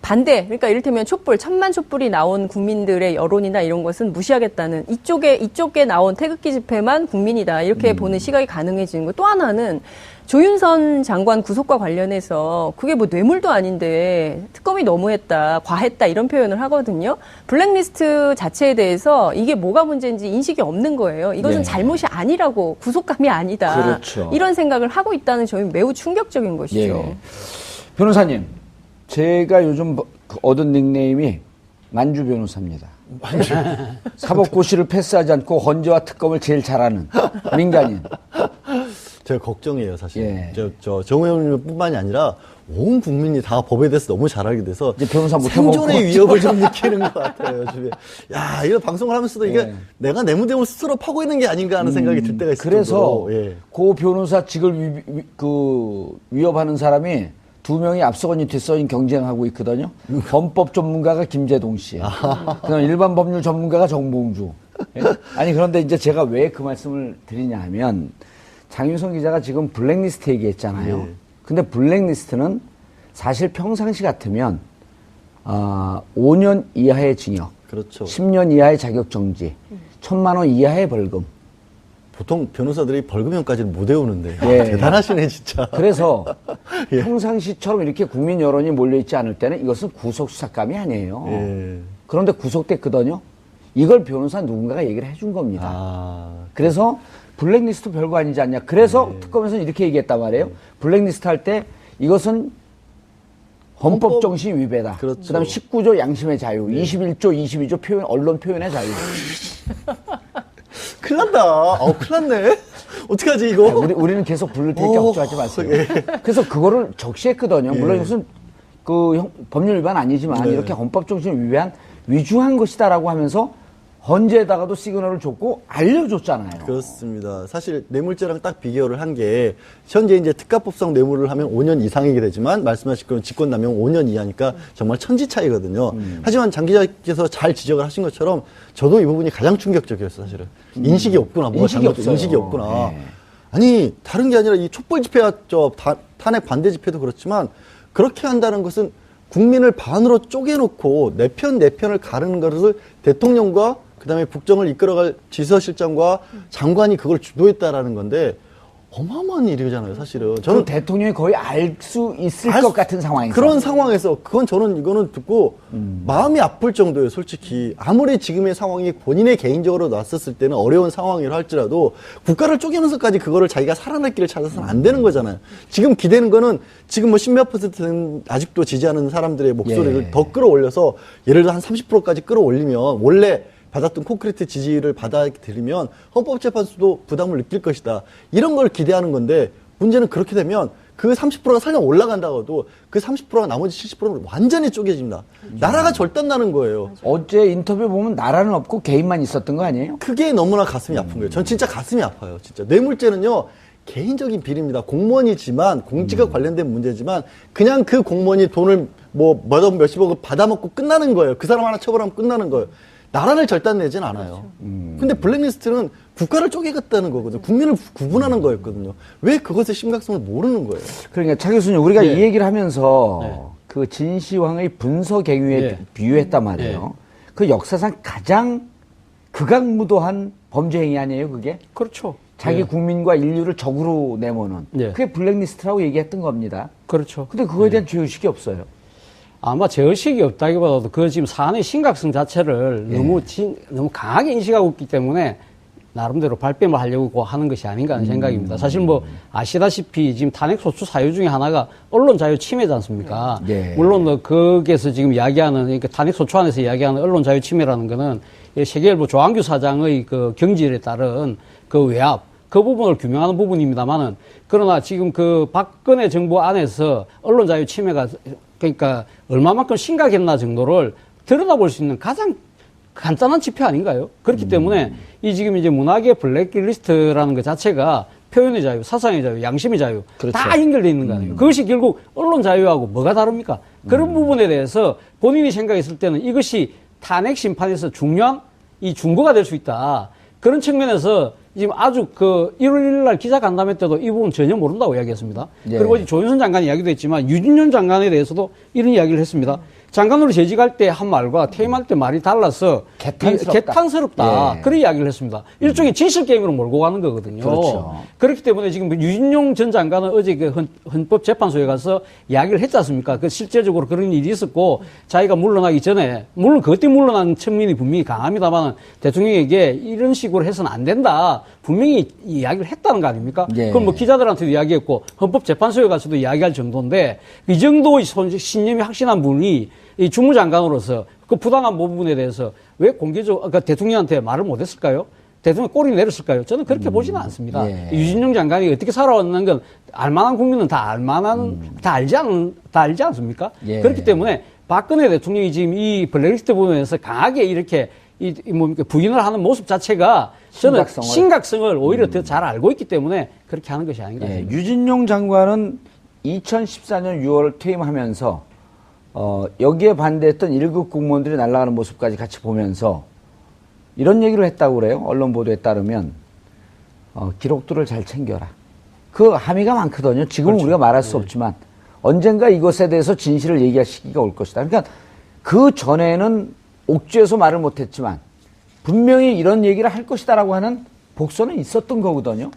B: 반대, 그러니까 이를테면 촛불, 1000만 촛불이 나온 국민들의 여론이나 이런 것은 무시하겠다는 이쪽에 나온 태극기 집회만 국민이다. 이렇게 보는 시각이 가능해지는 거. 또 하나는 조윤선 장관 구속과 관련해서 그게 뭐 뇌물도 아닌데 특검이 너무했다, 과했다 이런 표현을 하거든요. 블랙리스트 자체에 대해서 이게 뭐가 문제인지 인식이 없는 거예요. 이것은
A: 네.
B: 잘못이 아니라고, 구속감이 아니다.
A: 그렇죠.
B: 이런 생각을 하고 있다는 점이 매우 충격적인 것이죠.
A: 예. 변호사님, 제가 요즘 얻은 닉네임이 만주 변호사입니다. 사법고시를 패스하지 않고 헌재와 특검을 제일 잘하는 민간인.
C: 제가 걱정이에요, 사실.
A: 예.
C: 정 의원님뿐만이 아니라 온 국민이 다 법에 대해서 너무 잘 알게 돼서
A: 이제 변호사 못 해먹을 것
C: 생존의 위협을 좀 느끼는 것 같아요, 요즘에. 야, 이런 방송을 하면서도 이게
A: 예.
C: 내가 내 무대을 스스로 파고 있는 게 아닌가 하는 생각이 들 때가 있어요.
A: 그래서 그 변호사직을 위협하는 사람이 2명이 앞서거니 뒤서거니 경쟁하고 있거든요. 범법 전문가가 김재동 씨, 그다음 일반 법률 전문가가 정봉주. 예? 아니 그런데 이제 제가 왜 그 말씀을 드리냐면 장윤성 기자가 지금 블랙리스트 얘기했잖아요.
C: 예.
A: 근데 블랙리스트는 사실 평상시 같으면 5년 이하의 징역,
C: 그렇죠.
A: 10년 이하의 자격정지, 1,000만 원 이하의 벌금.
C: 보통 변호사들이 벌금형까지는 못 외우는데.
A: 예.
C: 대단하시네, 진짜.
A: 그래서
C: 예.
A: 평상시처럼 이렇게 국민 여론이 몰려있지 않을 때는 이것은 구속수사감이 아니에요.
C: 예.
A: 그런데 구속됐거든요. 이걸 변호사 누군가가 얘기를 해준 겁니다.
C: 아.
A: 그래서 블랙리스트 별거 아니지 않냐. 그래서 특검에서는 이렇게 얘기했단 말이에요. 블랙리스트 할 때 이것은 헌법 정신 위배다.
C: 그렇죠.
A: 그다음에 19조 양심의 자유, 21조, 22조 표현, 언론 표현의 자유.
C: 큰일 난다. 큰일 났네. 어떡하지, 이거?
A: 우리는 계속 부를 테니까 걱정하지 마세요.
C: 예.
A: 그래서 그거를 적시했거든요. 물론
C: 예.
A: 이것은 법률 위반 아니지만
C: 네.
A: 이렇게 헌법 정신을 위배한 위중한 것이다라고 하면서 헌재에다가도 시그널을 줬고 알려줬잖아요.
C: 그렇습니다. 사실 뇌물죄랑 딱 비교를 한 게 현재 이제 특가법상 뇌물을 하면 5년 이상이게 되지만 말씀하신 그런 직권남용 5년 이하니까 정말 천지 차이거든요. 하지만 장 기자께서 잘 지적을 하신 것처럼 저도 이 부분이 가장 충격적이었어요, 사실은. 인식이 없구나. 뭐가
A: 인식이
C: 잘못돼.
A: 없어요.
C: 인식이 없구나.
A: 네.
C: 아니 다른 게 아니라 이 촛불 집회와 탄핵 반대 집회도 그렇지만 그렇게 한다는 것은 국민을 반으로 쪼개놓고 내 편을 가르는 것을 대통령과 그다음에 국정을 이끌어갈 지서실장과 장관이 그걸 주도했다라는 건데 어마어마한 일이잖아요, 사실은.
A: 저는 대통령이 거의 알 수 있을 것 같은 상황에서.
C: 그런 상황에서 이거는 듣고 마음이 아플 정도예요, 솔직히. 아무리 지금의 상황이 본인의 개인적으로 놨었을 때는 어려운 상황이라 할지라도 국가를 쪼개면서까지 그거를 자기가 살아날 길을 찾아서는 안 되는 거잖아요. 지금 기대는 거는 지금 뭐 10몇 %는 아직도 지지하는 사람들의 목소리를
A: 예.
C: 더 끌어올려서 예를 들어 한 30%까지 끌어올리면 원래 받았던 콘크리트 지지를 받아들이면 헌법재판소도 부담을 느낄 것이다. 이런 걸 기대하는 건데 문제는 그렇게 되면 그 30%가 설령 올라간다고 해도 그 30%가 나머지 70%는 완전히 쪼개집니다. 나라가 절단나는 거예요.
A: 어제 인터뷰 보면 나라는 없고 개인만 있었던 거 아니에요?
C: 그게 너무나 가슴이 아픈 거예요. 전 진짜 가슴이 아파요. 진짜. 뇌물죄는요. 개인적인 비리입니다. 공무원이지만 공직과 관련된 문제지만 그냥 그 공무원이 돈을 뭐 몇십억을 받아먹고 끝나는 거예요. 그 사람 하나 처벌하면 끝나는 거예요. 나라를 절단내진 않아요. 근데 블랙리스트는 국가를 쪼개겠다는 거거든요. 국민을 구분하는 거였거든요. 왜 그것의 심각성을 모르는 거예요?
A: 그러니까 차 교수님 우리가
D: 예.
A: 이 얘기를 하면서
D: 네.
A: 그 진시황의 분서갱유에
D: 예.
A: 비유했단 말이에요. 그 역사상 가장 극악무도한 범죄 행위 아니에요, 그게?
D: 그렇죠.
A: 자기
D: 예.
A: 국민과 인류를 적으로 내모는.
D: 예.
A: 그게 블랙리스트라고 얘기했던 겁니다.
D: 그렇죠.
A: 근데 그거에 대한 죄의식이 없어요.
D: 아마 죄의식이 없다기보다도 그 지금 사안의 심각성 자체를 너무 강하게 인식하고 있기 때문에 나름대로 발뺌을 하려고 하는 것이 아닌가 하는 생각입니다. 사실 뭐 아시다시피 지금 탄핵 소추 사유 중에 하나가 언론 자유 침해지 않습니까?
A: 예.
D: 물론 뭐 거기에서 지금 이야기하는 그러니까 탄핵 소추 안에서 이야기하는 언론 자유 침해라는 거는 세계일보 조항규 사장의 그 경질에 따른 그 외압 그 부분을 규명하는 부분입니다만은 그러나 지금 그 박근혜 정부 안에서 언론 자유 침해가 그러니까 얼마만큼 심각했나 정도를 들여다볼 수 있는 가장 간단한 지표 아닌가요? 그렇기 때문에 이 지금 이제 문학의 블랙리스트라는 것 자체가 표현의 자유, 사상의 자유, 양심의 자유
A: 그렇죠.
D: 다 연결되어 있는 거 아니에요. 그것이 결국 언론 자유하고 뭐가 다릅니까? 그런 부분에 대해서 본인이 생각했을 때는 이것이 탄핵 심판에서 중요한 이 중거가 될 수 있다. 그런 측면에서 지금 아주 1월 1일 날 기자간담회 때도 이 부분 전혀 모른다고 이야기했습니다.
A: 예.
D: 그리고 조윤선 장관 이야기도 했지만 유진룡 장관에 대해서도 이런 이야기를 했습니다. 장관으로 재직할 때 한 말과 퇴임할 때 말이 달라서 개탄스럽다.
A: 예.
D: 그런 이야기를 했습니다. 일종의 진실 게임으로 몰고 가는 거거든요.
A: 그렇죠.
D: 그렇기 때문에 지금 유진룡 전 장관은 어제 헌법재판소에 가서 이야기를 했지 않습니까? 실제적으로 그런 일이 있었고 자기가 물러나기 전에 물론 그것 때문에 물러난 측면이 분명히 강합니다만 대통령에게 이런 식으로 해서는 안 된다. 분명히 이야기를 했다는 거 아닙니까?
A: 예.
D: 그럼 기자들한테도 이야기했고 헌법재판소에 가서도 이야기할 정도인데 이 정도의 신념이 확신한 분이 이 주무장관으로서 그 부당한 부분에 대해서 왜 공개적으로 그러니까 대통령한테 말을 못했을까요? 대통령 꼬리 내렸을까요? 저는 그렇게 보지는 않습니다.
A: 예.
D: 유진룡 장관이 어떻게 살아왔는 건 알만한 국민은 다 다 알지 않습니까?
A: 예.
D: 그렇기 때문에 박근혜 대통령이 지금 이 블랙리스트 부분에서 강하게 이렇게 부인을 하는 모습 자체가 저는 심각성을 오히려 더 잘 알고 있기 때문에 그렇게 하는 것이 아닌가.
A: 예, 유진룡 장관은 2014년 6월 퇴임하면서 여기에 반대했던 1급 공무원들이 날아가는 모습까지 같이 보면서 이런 얘기를 했다고 그래요. 언론 보도에 따르면 기록들을 잘 챙겨라. 그 함의가 많거든요. 지금은
D: 그렇죠.
A: 우리가 말할 수 없지만 언젠가 이것에 대해서 진실을 얘기할 시기가 올 것이다. 그러니까 그 전에는 옥죄어서 말을 못했지만 분명히 이런 얘기를 할 것이다라고 하는 복선은 있었던 거거든요.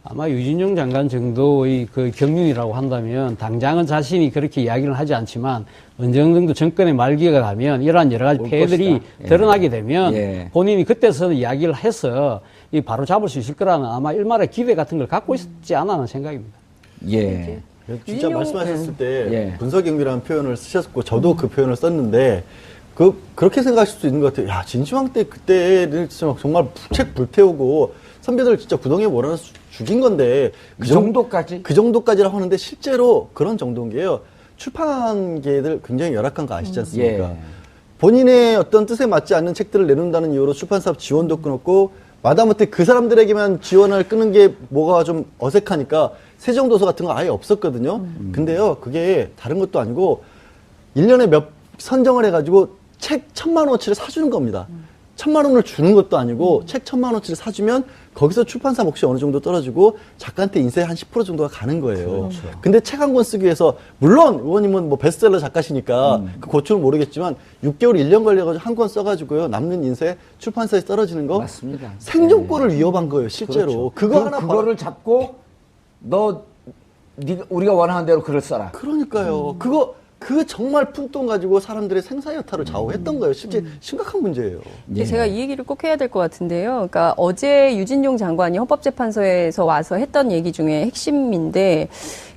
D: 아마 유진용 장관 정도의 그 경륜이라고 한다면 당장은 자신이 그렇게 이야기를 하지 않지만 어느 정도 정권의 말기가 가면 이러한 여러 가지 폐해들이 드러나게 되면 본인이 그때서는 이야기를 해서 이 바로 잡을 수 있을 거라는 아마 일말의 기대 같은 걸 갖고 있지 않아 하는 생각입니다.
A: 예.
C: 진짜 말씀하셨을 때
A: 예.
C: 분석경비라는 표현을 쓰셨고 저도 그 표현을 썼는데 그렇게 생각하실 수도 있는 것 같아요. 야, 진시황 때 그때는 정말 책 불태우고 선배들 진짜 구덩이에 몰아넣어서 죽인 건데
A: 그 정도까지?
C: 그 정도까지라고 하는데 실제로 그런 정도인 게요. 출판계들 굉장히 열악한 거 아시지 않습니까?
A: 예.
C: 본인의 어떤 뜻에 맞지 않는 책들을 내놓는다는 이유로 출판사업 지원도 끊었고 마다못해 그 사람들에게만 지원을 끊는 게 뭐가 좀 어색하니까 세종도서 같은 거 아예 없었거든요. 근데요, 그게 다른 것도 아니고 1년에 몇 선정을 해가지고 책 1,000만 원어치를 사주는 겁니다. 1,000만 원을 주는 것도 아니고 책 1,000만 원어치를 사주면 거기서 출판사 몫이 어느 정도 떨어지고 작가한테 인세 한 10% 정도가 가는 거예요.
A: 그렇죠.
C: 근데 책 한 권 쓰기 위해서 물론 의원님은 뭐 베스트셀러 작가시니까 그 고충은 모르겠지만 6개월 1년 걸려가지고 한 권 써가지고요 남는 인세 출판사에 떨어지는 거
A: 맞습니다.
C: 생존권을 위협한 거예요 실제로.
A: 그렇죠. 그거를 잡고 우리가 원하는 대로 글을 써라.
C: 그러니까요. 그 정말 푼돈 가지고 사람들의 생사여탈을 좌우했던 거예요. 실제 심각한 문제예요.
B: 근데 제가 이 얘기를 꼭 해야 될 것 같은데요. 그러니까 어제 유진용 장관이 헌법재판소에서 와서 했던 얘기 중에 핵심인데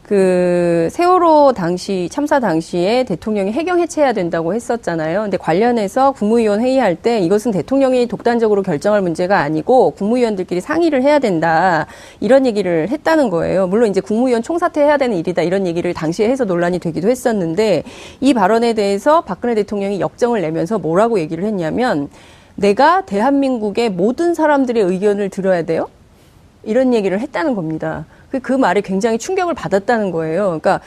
B: 그 세월호 당시 참사 당시에 대통령이 해경 해체해야 된다고 했었잖아요. 근데 관련해서 국무위원 회의할 때 이것은 대통령이 독단적으로 결정할 문제가 아니고 국무위원들끼리 상의를 해야 된다. 이런 얘기를 했다는 거예요. 물론 이제 국무위원 총사퇴해야 되는 일이다. 이런 얘기를 당시에 해서 논란이 되기도 했었는데 이 발언에 대해서 박근혜 대통령이 역정을 내면서 뭐라고 얘기를 했냐면 내가 대한민국의 모든 사람들의 의견을 들어야 돼요. 이런 얘기를 했다는 겁니다. 그 말에 굉장히 충격을 받았다는 거예요. 그러니까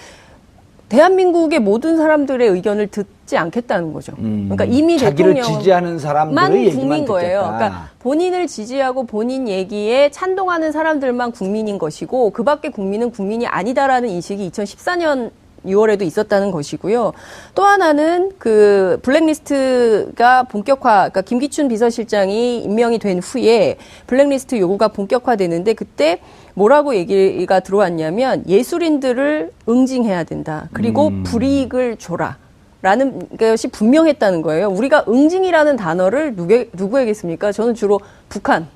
B: 대한민국의 모든 사람들의 의견을 듣지 않겠다는 거죠. 그러니까 이미
A: 자기를
B: 대통령만
A: 지지하는 사람들의 얘기만
B: 국민 거예요.
A: 듣겠다.
B: 그러니까 본인을 지지하고 본인 얘기에 찬동하는 사람들만 국민인 것이고 그 밖에 국민은 국민이 아니다라는 인식이 2014년 6월에도 있었다는 것이고요. 또 하나는 그 블랙리스트가 본격화, 그러니까 김기춘 비서실장이 임명이 된 후에 블랙리스트 요구가 본격화되는데 그때 뭐라고 얘기가 들어왔냐면 예술인들을 응징해야 된다. 그리고 불이익을 줘라. 라는 것이 분명했다는 거예요. 우리가 응징이라는 단어를 누구에게 씁니까? 저는 주로 북한.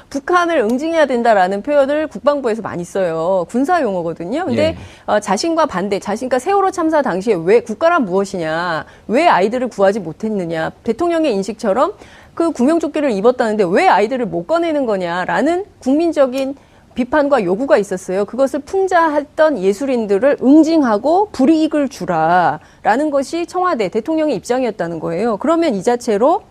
B: 북한을 응징해야 된다라는 표현을 국방부에서 많이 써요. 군사 용어거든요. 근데 자신과 반대, 그러니까 세월호 참사 당시에 왜 국가란 무엇이냐, 왜 아이들을 구하지 못했느냐, 대통령의 인식처럼 그 구명조끼를 입었다는데 왜 아이들을 못 꺼내는 거냐라는 국민적인 비판과 요구가 있었어요. 그것을 풍자했던 예술인들을 응징하고 불이익을 주라라는 것이 청와대 대통령의 입장이었다는 거예요. 그러면 이 자체로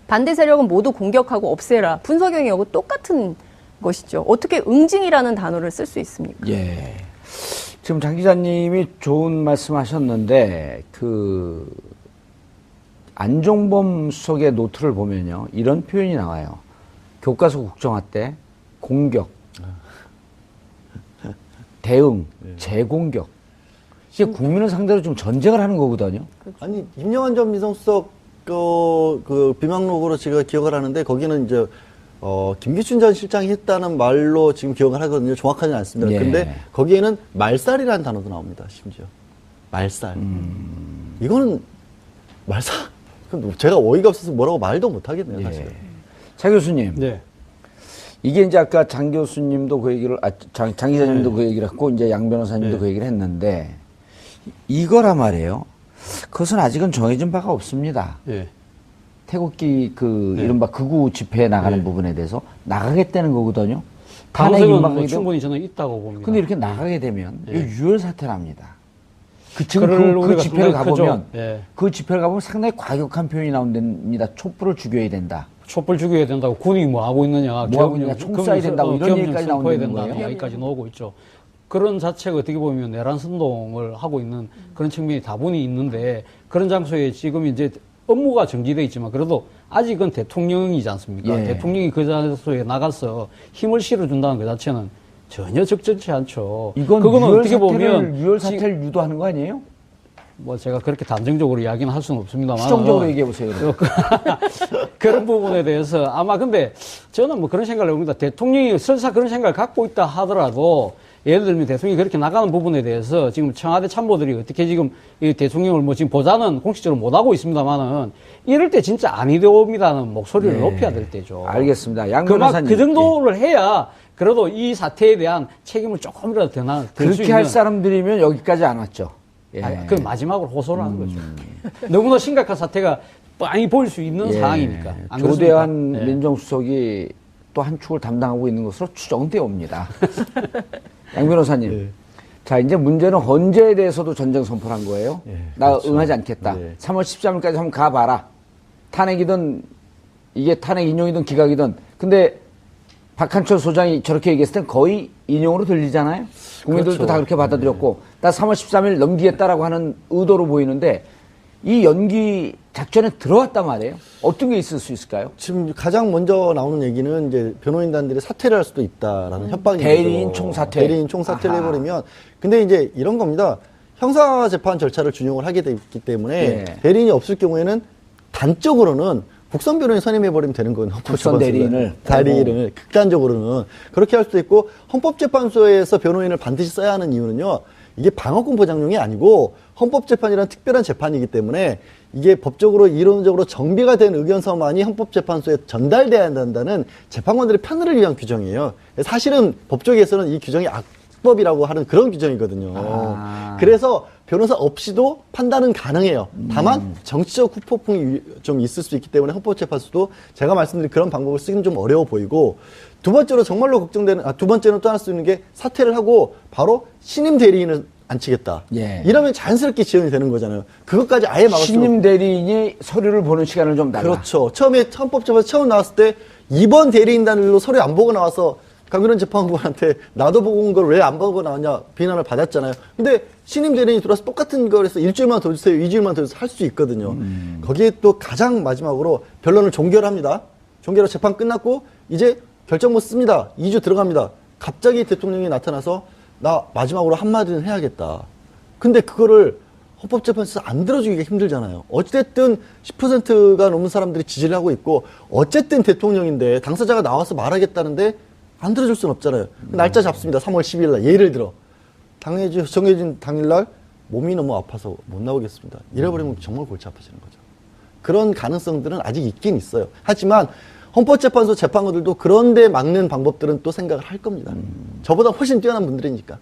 B: 반대 세력은 모두 공격하고 없애라. 분석형이하고 똑같은 것이죠. 어떻게 응징이라는 단어를 쓸 수 있습니까?
A: 예. 지금 장 기자님이 좋은 말씀하셨는데 안종범 수석의 노트를 보면요, 이런 표현이 나와요. 교과서 국정화 때 공격, 대응, 재공격. 이게 국민을 상대로 좀 전쟁을 하는 거거든요.
C: 아니, 임영환 전 민정수석 그 비망록으로 제가 기억을 하는데 거기는 이제 김기춘 전 실장이 했다는 말로 지금 기억을 하거든요. 정확하지는 않습니다.
A: 예.
C: 근데 거기에는 말살이라는 단어도 나옵니다. 심지어 말살. 이거는 말살. 제가 어이가 없어서 뭐라고 말도 못 하겠네요, 사실.
A: 차 교수님.
D: 네.
A: 이게 이제 아까 장 교수님도 그 얘기를, 장 기자님도 그 얘기를 했고, 이제 양 변호사님도 그 얘기를 했는데, 이거란 말이에요. 그것은 아직은 정해진 바가 없습니다.
D: 예.
A: 태극기 이른바 극우 집회에 나가는 부분에 대해서 나가겠다는 거거든요. 탄핵
D: 가능성은 뭐
A: 임박하기도.
D: 충분히 저는 있다고 봅니다.
A: 근데 이렇게 나가게 되면 이거 유혈 사태랍니다. 그
D: 우리가
A: 집회를
D: 상당히
A: 가보면
D: 크죠. 예.
A: 그 집회를 가보면 상당히 과격한 표현이 나온답니다. 촛불을 죽여야 된다.
D: 촛불 죽여야 된다고 군이 뭐 하고 있느냐,
A: 뭐 하고 있느냐, 총 쏴야 된다고 이런 얘기까지
D: 선포해야
A: 나온다는
D: 된다는
A: 거예요.
D: 이야기까지 나오고 있죠. 그런 자체가 어떻게 보면 내란 선동을 하고 있는 그런 측면이 다분히 있는데, 그런 장소에 지금 이제 업무가 정지돼 있지만 그래도 아직은 대통령이지 않습니까?
A: 예.
D: 대통령이 그 장소에 나가서 힘을 실어준다는 그 자체는 전혀 적절치 않죠.
A: 이건
D: 그거는
A: 유혈
D: 어떻게 보면
A: 유혈 사태를 유도하는 거 아니에요?
D: 뭐 제가 그렇게 단정적으로 이야기는 할 수는 없습니다만
A: 추정적으로 얘기해 보세요.
D: 그런 부분에 대해서 아마 근데 저는 뭐 그런 생각을 해봅니다. 대통령이 설사 그런 생각을 갖고 있다 하더라도 예를 들면 대통령이 그렇게 나가는 부분에 대해서 지금 청와대 참모들이 어떻게 지금 이 대통령을 뭐 지금 보좌는 공식적으로 못 하고 있습니다만은 이럴 때 진짜 아니 되옵니다는 목소리를 높여야 될 때죠.
A: 알겠습니다. 양 변호사님.
D: 그 정도를 해야 그래도 이 사태에 대한 책임을 조금이라도 들 수
A: 그렇게
D: 있는.
A: 할 사람들이면 여기까지 안 왔죠. 예.
D: 아니, 그 마지막으로 호소를 하는 거죠. 너무나 심각한 사태가 많이 보일 수 있는 상황이니까. 안
A: 조대한
D: 그렇습니까? 예.
A: 민정수석이 또 한 축을 담당하고 있는 것으로 추정되어 옵니다. 양 변호사님.
C: 예.
A: 자, 이제 문제는 헌재에 대해서도 전쟁 선포를 한 거예요.
C: 예,
A: 나
C: 그렇죠.
A: 응하지 않겠다.
C: 예.
A: 3월 13일까지 한번 가봐라. 탄핵이든 이게 탄핵 인용이든 기각이든. 근데 박한철 소장이 저렇게 얘기했을 땐 거의 인용으로 들리잖아요. 국민들도
C: 그렇죠.
A: 다 그렇게 받아들였고, 나 3월 13일 넘기겠다라고 하는 의도로 보이는데, 이 연기 작전에 들어갔단 말이에요. 어떤 게 있을 수 있을까요?
C: 지금 가장 먼저 나오는 얘기는 이제 변호인단들이 사퇴를 할 수도 있다라는 협박이
A: 대리인
C: 있죠.
A: 총사퇴.
C: 대리인 총사퇴를
A: 아하.
C: 해버리면. 근데 이제 이런 겁니다. 형사재판 절차를 준용을 하게 돼 있기 때문에
A: 예.
C: 대리인이 없을 경우에는 단적으로는 국선 변호인 선임해버리면 되는 거예요.
A: 국선 대리인을.
C: 대리인을 극단적으로는 그렇게 할 수도 있고, 헌법재판소에서 변호인을 반드시 써야 하는 이유는요. 이게 방어권 보장용이 아니고 헌법재판이라는 특별한 재판이기 때문에 이게 법적으로 이론적으로 정비가 된 의견서만이 헌법재판소에 전달돼야 한다는 재판관들의 편의를 위한 규정이에요. 사실은 법조계에서는 이 규정이 악법이라고 하는 그런 규정이거든요.
A: 아.
C: 그래서 변호사 없이도 판단은 가능해요. 다만 정치적 후폭풍이 좀 있을 수 있기 때문에 헌법재판소도 제가 말씀드린 그런 방법을 쓰기는 좀 어려워 보이고, 두 번째로 정말로 걱정되는, 두 번째는 또 할 수 있는 게 사퇴를 하고 바로 신임 대리인을 앉히겠다.
A: 예.
C: 이러면 자연스럽게 지연이 되는 거잖아요. 그것까지 아예 막을 수
A: 신임 대리인이 서류를 보는 시간을 좀 달라.
C: 그렇죠. 처음에 헌법재판소 처음 나왔을 때 이번 대리인단으로 서류 안 보고 나와서 강균원 재판관한테 나도 보고 온 걸 왜 안 보고 나왔냐 비난을 받았잖아요. 근데 신임 대리인이 들어와서 똑같은 걸 해서 일주일만 더 주세요, 2주일만 더 주세요 할 수 있거든요. 거기에 또 가장 마지막으로 변론을 종결합니다. 종결로 재판 끝났고 이제 결정 못 씁니다. 2주 들어갑니다. 갑자기 대통령이 나타나서 나 마지막으로 한마디는 해야겠다. 근데 그거를 헌법재판소에서 안 들어주기가 힘들잖아요. 어쨌든 10%가 넘는 사람들이 지지를 하고 있고, 어쨌든 대통령인데 당사자가 나와서 말하겠다는데 안 들어줄 수는 없잖아요. 날짜 잡습니다. 3월 10일 날. 예를 들어 정해진 당일날 몸이 너무 아파서 못 나오겠습니다. 이래버리면 정말 골치 아파지는 거죠. 그런 가능성들은 아직 있긴 있어요. 하지만 헌법재판소 재판관들도 그런데 막는 방법들은 또 생각을 할 겁니다. 저보다 훨씬 뛰어난 분들이니까.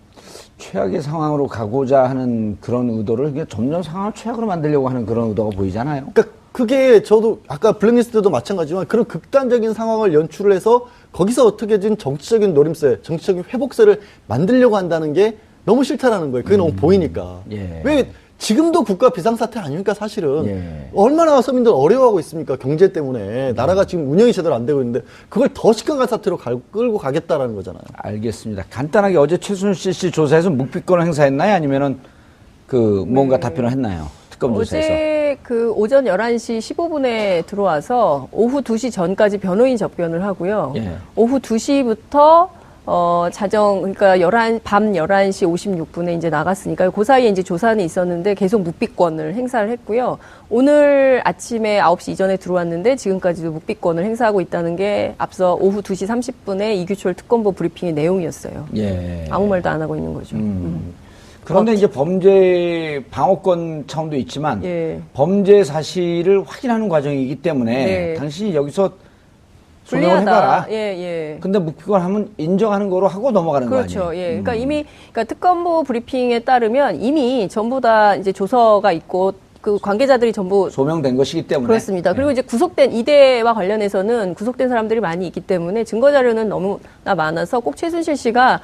A: 최악의 상황으로 가고자 하는 그런 의도를 그냥 점점 상황을 최악으로 만들려고 하는 그런 의도가 보이잖아요.
C: 그러니까 그게 저도 아까 블랙리스트도 마찬가지지만 그런 극단적인 상황을 연출을 해서 거기서 어떻게든 정치적인 노림세, 정치적인 회복세를 만들려고 한다는 게 너무 싫다라는 거예요. 그게 너무 보이니까.
A: 예.
C: 왜 지금도 국가 비상사태 아닙니까, 사실은.
A: 예.
C: 얼마나 서민들 어려워하고 있습니까, 경제 때문에. 나라가 지금 운영이 제대로 안 되고 있는데, 그걸 더 심각한 사태로 끌고 가겠다라는 거잖아요.
A: 알겠습니다. 간단하게 어제 최순실 씨 조사에서 묵비권을 행사했나요? 아니면은 그 뭔가 답변을 했나요? 특검 조사에서.
B: 어제 그 오전 11시 15분에 들어와서 오후 2시 전까지 변호인 접견을 하고요.
A: 예.
B: 오후 2시부터 그러니까 밤 11시 56분에 이제 나갔으니까 그 사이에 이제 조사는 있었는데 계속 묵비권을 행사를 했고요. 오늘 아침에 9시 이전에 들어왔는데 지금까지도 묵비권을 행사하고 있다는 게 앞서 오후 2시 30분에 이규철 특검보 브리핑의 내용이었어요.
A: 예.
B: 아무 말도 안 하고 있는 거죠.
A: 그런데 이제 범죄 방어권 차원도 있지만
B: 예.
A: 범죄 사실을 확인하는 과정이기 때문에
B: 네.
A: 당신이 여기서 소명을 해봐라.
B: 예, 예.
A: 근데 묵비권 하면 인정하는 거로 하고 넘어가는
B: 그렇죠.
A: 거 아니에요?
B: 예. 그러니까 그러니까 특검보 브리핑에 따르면 이미 전부 다 이제 조서가 있고 그 관계자들이 전부
A: 소명된 것이기 때문에.
B: 그렇습니다. 그리고 이제 구속된 이대와 관련해서는 구속된 사람들이 많이 있기 때문에 증거 자료는 너무나 많아서 꼭 최순실 씨가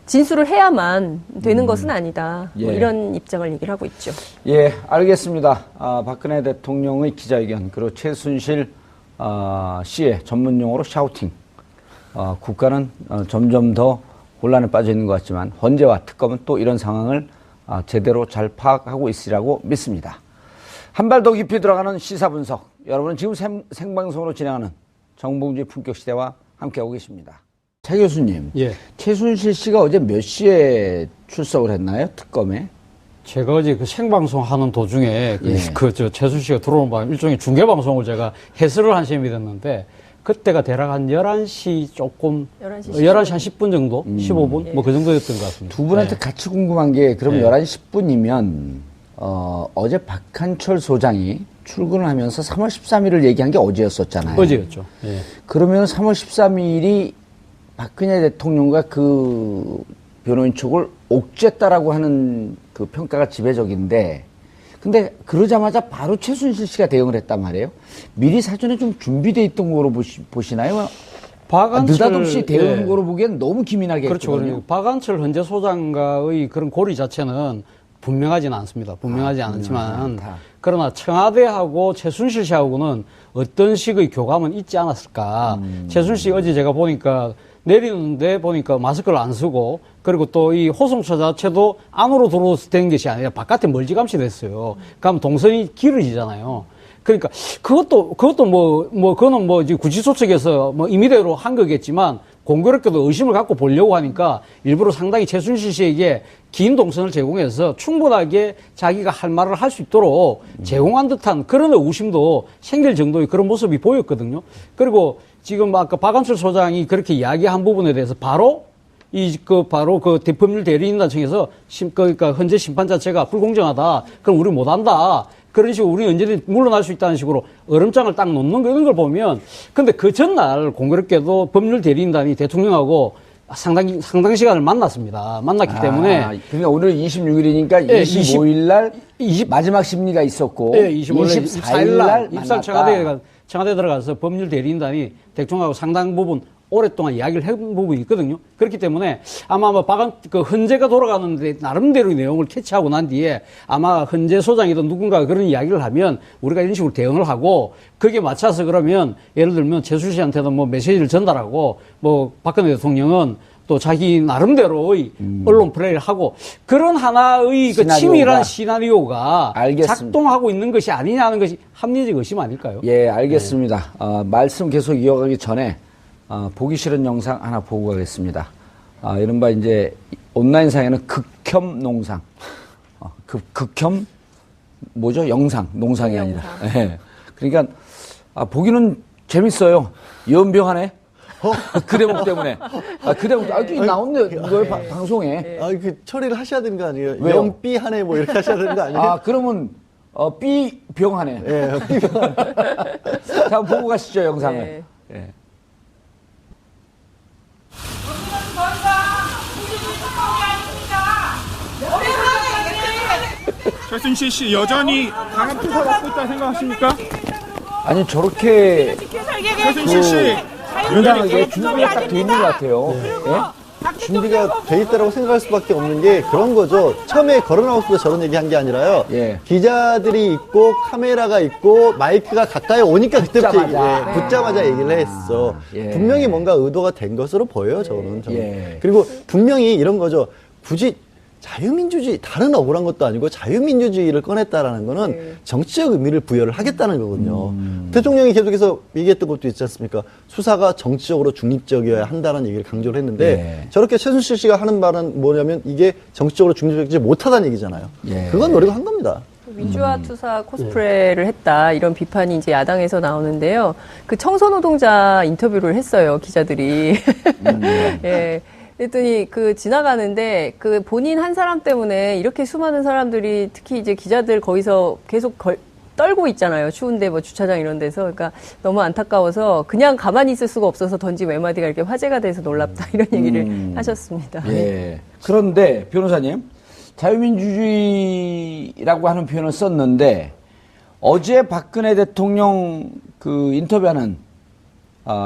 B: 진술을 해야만 되는 것은 아니다. 뭐
A: 예.
B: 이런 입장을 얘기를 하고 있죠.
A: 예, 알겠습니다. 박근혜 대통령의 기자회견 그리고 최순실 씨의 전문 용어로 샤우팅. 국가는 점점 더 혼란에 빠져 있는 것 같지만 헌재와 특검은 또 이런 상황을 제대로 잘 파악하고 있으리라고 믿습니다. 한 발 더 깊이 들어가는 시사 분석. 여러분은 지금 생방송으로 진행하는 정봉주의 품격 시대와 함께하고 계십니다. 차 교수님,
D: 예.
A: 최순실 씨가 어제 몇 시에 출석을 했나요? 특검에?
D: 제가 어제 그 생방송 하는 도중에
A: 예.
D: 최순실 씨가 들어오는 바람에 일종의 중계방송을 제가 해설을 한 셈이 됐는데 그때가 대략 한 11시 조금
B: 11시
D: 11시 한 10분 정도? 15분? 뭐 그 정도였던 것 같습니다.
A: 두 분한테
D: 예.
A: 같이 궁금한 게 그럼
D: 예.
A: 11시 10분이면 어제 박한철 소장이 출근을 하면서 3월 13일을 얘기한 게 어제였었잖아요.
D: 어제였죠. 예.
A: 그러면 3월 13일이 박근혜 대통령과 그 변호인 쪽을 옥죄했다라고 하는 그 평가가 지배적인데 근데 그러자마자 바로 최순실 씨가 대응을 했단 말이에요. 미리 사전에 좀 준비돼 있던 거로 보시나요? 느닷없이 대응한
D: 예.
A: 거로 보기엔 너무 기민하게
D: 그렇죠.
A: 했거든요.
D: 박한철 헌재 소장과의 그런 고리 자체는 분명하지는 않습니다. 분명하지 않지만
A: 않다.
D: 그러나 청와대하고 최순실 씨하고는 어떤 식의 교감은 있지 않았을까. 최순실 씨 어제 제가 보니까 내리는데 보니까 마스크를 안 쓰고 그리고 또 이 호송차 자체도 안으로 들어오서 된 것이 아니라 바깥에 멀찌감치 됐어요. 그럼 동선이 길어지잖아요. 그러니까 그것도 그거는 뭐 이제 구치소 측에서 뭐 임의대로 한 거겠지만 공교롭게도 의심을 갖고 보려고 하니까 일부러 상당히 최순실 씨에게 긴 동선을 제공해서 충분하게 자기가 할 말을 할 수 있도록 제공한 듯한 그런 의구심도 생길 정도의 그런 모습이 보였거든요. 그리고 지금 아까 박한철 소장이 그렇게 이야기한 부분에 대해서 바로 바로 그 대법률 대리인단 측에서 그러니까 현재 심판 자체가 불공정하다. 그럼 우리 못한다. 그런 식으로 우리 언제든 물러날 수 있다는 식으로 얼음장을 딱 놓는 거 이런 걸 보면 근데 그 전날 공교롭게도 법률 대리인단이 대통령하고 상당 시간을 만났습니다. 만났기 때문에
A: 그러니까 오늘 26일이니까
D: 예,
A: 25일 날 마지막 심리가 있었고
D: 예, 24일 날 입사
A: 만났다.
D: 청와대 들어가서 법률 대리인단이 대통령하고 상당 부분 오랫동안 이야기를 해본 부분이 있거든요. 그렇기 때문에 아마 그 헌재가 돌아가는데 나름대로의 내용을 캐치하고 난 뒤에 아마 헌재 소장이든 누군가가 그런 이야기를 하면 우리가 이런 식으로 대응을 하고 거기에 맞춰서 그러면 예를 들면 최순실 씨한테도 뭐 메시지를 전달하고 뭐 박근혜 대통령은 또 자기 나름대로의 언론 플레이를 하고 그런 하나의 그 치밀한 시나리오가
A: 알겠습니다.
D: 작동하고 있는 것이 아니냐는 것이 합리적 의심 아닐까요?
A: 예, 알겠습니다. 말씀 계속 이어가기 전에 보기 싫은 영상 하나 보고 가겠습니다. 이른바 이제 온라인상에는 극혐 농상. 극혐 뭐죠? 영상. 농상이 아니라. 예. 그러니까 보기는 재밌어요. 연병하네. 그 대목 때문에. 그 대목, 나온네, 이거 방송에.
C: 그 처리를 하셔야 되는 거 아니에요?
A: 왜요?
C: 연삐하네 뭐 이렇게 하셔야 되는 거 아니에요?
A: 그러면, B병하네.
C: 예,
A: 자, 보고 가시죠, 영상을.
B: 네.
A: 예.
E: 최순실 씨 여전히 강한 수사받고 있다 생각하십니까?
A: 아니, 저렇게
E: 최순실 씨
A: 당당하게 준비가 딱 돼 있는 것 같아요. 예?
C: 준비가 돼 있다라고 생각할 수밖에 없는 게 그런 거죠. 처음에 걸어나왔을 때 저런 얘기한 게 아니라요.
A: 예.
C: 기자들이 있고 카메라가 있고 마이크가 가까이 오니까 그때부터 붙자마자 얘기를 했어.
A: 예.
C: 분명히 뭔가 의도가 된 것으로 보여요. 저는.
A: 예.
C: 그리고 분명히 이런 거죠. 굳이 자유민주주의, 다른 억울한 것도 아니고 자유민주주의를 꺼냈다라는 거는 정치적 의미를 부여를 하겠다는 거거든요. 대통령이 계속해서 얘기했던 것도 있지 않습니까? 수사가 정치적으로 중립적이어야 한다는 얘기를 강조를 했는데 저렇게 최순실 씨가 하는 말은 뭐냐면 이게 정치적으로 중립적이지 못하다는 얘기잖아요. 그건 노력을 한 겁니다.
B: 민주화 투사 코스프레를 했다 이런 비판이 이제 야당에서 나오는데요. 그 청소노동자 인터뷰를 했어요 기자들이. 예. 그랬더니 그 지나가는데 그 본인 한 사람 때문에 이렇게 수많은 사람들이 특히 이제 기자들 거기서 계속 떨고 있잖아요. 추운데 뭐 주차장 이런 데서. 그러니까 너무 안타까워서 그냥 가만히 있을 수가 없어서 던진 외마디가 이렇게 화제가 돼서 놀랍다 이런 얘기를 하셨습니다.
A: 예. 그런데 변호사님, 자유민주주의라고 하는 표현을 썼는데 어제 박근혜 대통령 그 인터뷰하는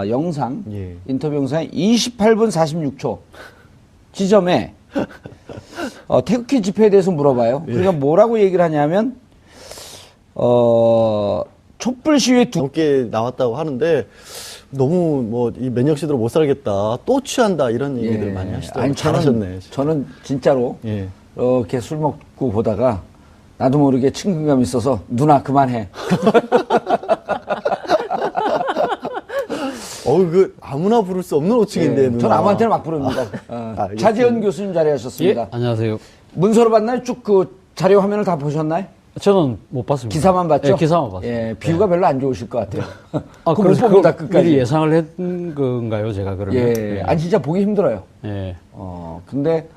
A: 영상, 인터뷰 영상에 28분 46초 지점에 태극기 집회에 대해서 물어봐요. 그러니까 뭐라고 얘기를 하냐면 촛불 시위에
C: 함께 나왔다고 하는데 너무 뭐 이 면역 시대로 못 살겠다, 또 취한다 이런 얘기들 많이 하시더라고요.
A: 아니,
C: 잘하셨네.
A: 저는 진짜로 이렇게 술 먹고 보다가 나도 모르게 친근감이 있어서 누나 그만해.
C: 그 아무나 부를 수 없는 호칭인데. 누나.
A: 전 아무한테나 막 부릅니다. 차재현 교수님 자리하셨습니다.
D: 예, 안녕하세요.
A: 문서로 봤나요? 쭉 그 자료 화면을 다 보셨나요?
D: 저는 못 봤습니다.
A: 기사만 봤죠?
D: 예, 기사만 봤어요.
A: 예, 비유가 별로 안 좋으실 것 같아요.
D: 그래서
A: 못 봅니다, 끝까지.
D: 미리 예상을 했던 건가요, 제가 그러면?
A: 예, 아니 진짜 보기 힘들어요.
D: 예.
A: 근데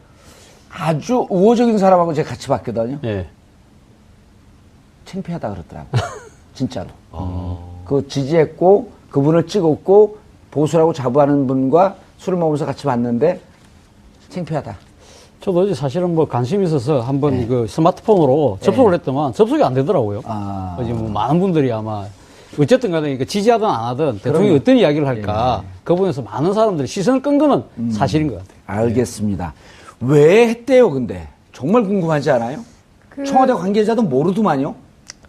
A: 아주 우호적인 사람하고 제가 같이 봤거든요.
D: 예.
A: 창피하다 그러더라고요. 진짜로. 그 지지했고 그분을 찍었고 보수라고 자부하는 분과 술을 먹으면서 같이 봤는데 창피하다.
D: 저도 어제 사실은 뭐 관심이 있어서 한번 그 스마트폰으로 접속을 했더만 접속이 안 되더라고요. 어제 뭐 많은 분들이 아마 어쨌든 간에 지지하든 안 하든 대통령이 어떤 이야기를 할까 그 부분에서 많은 사람들이 시선을 끈 거는 사실인 것 같아요.
A: 알겠습니다. 왜 했대요, 근데? 정말 궁금하지 않아요? 청와대 관계자도 모르더만요.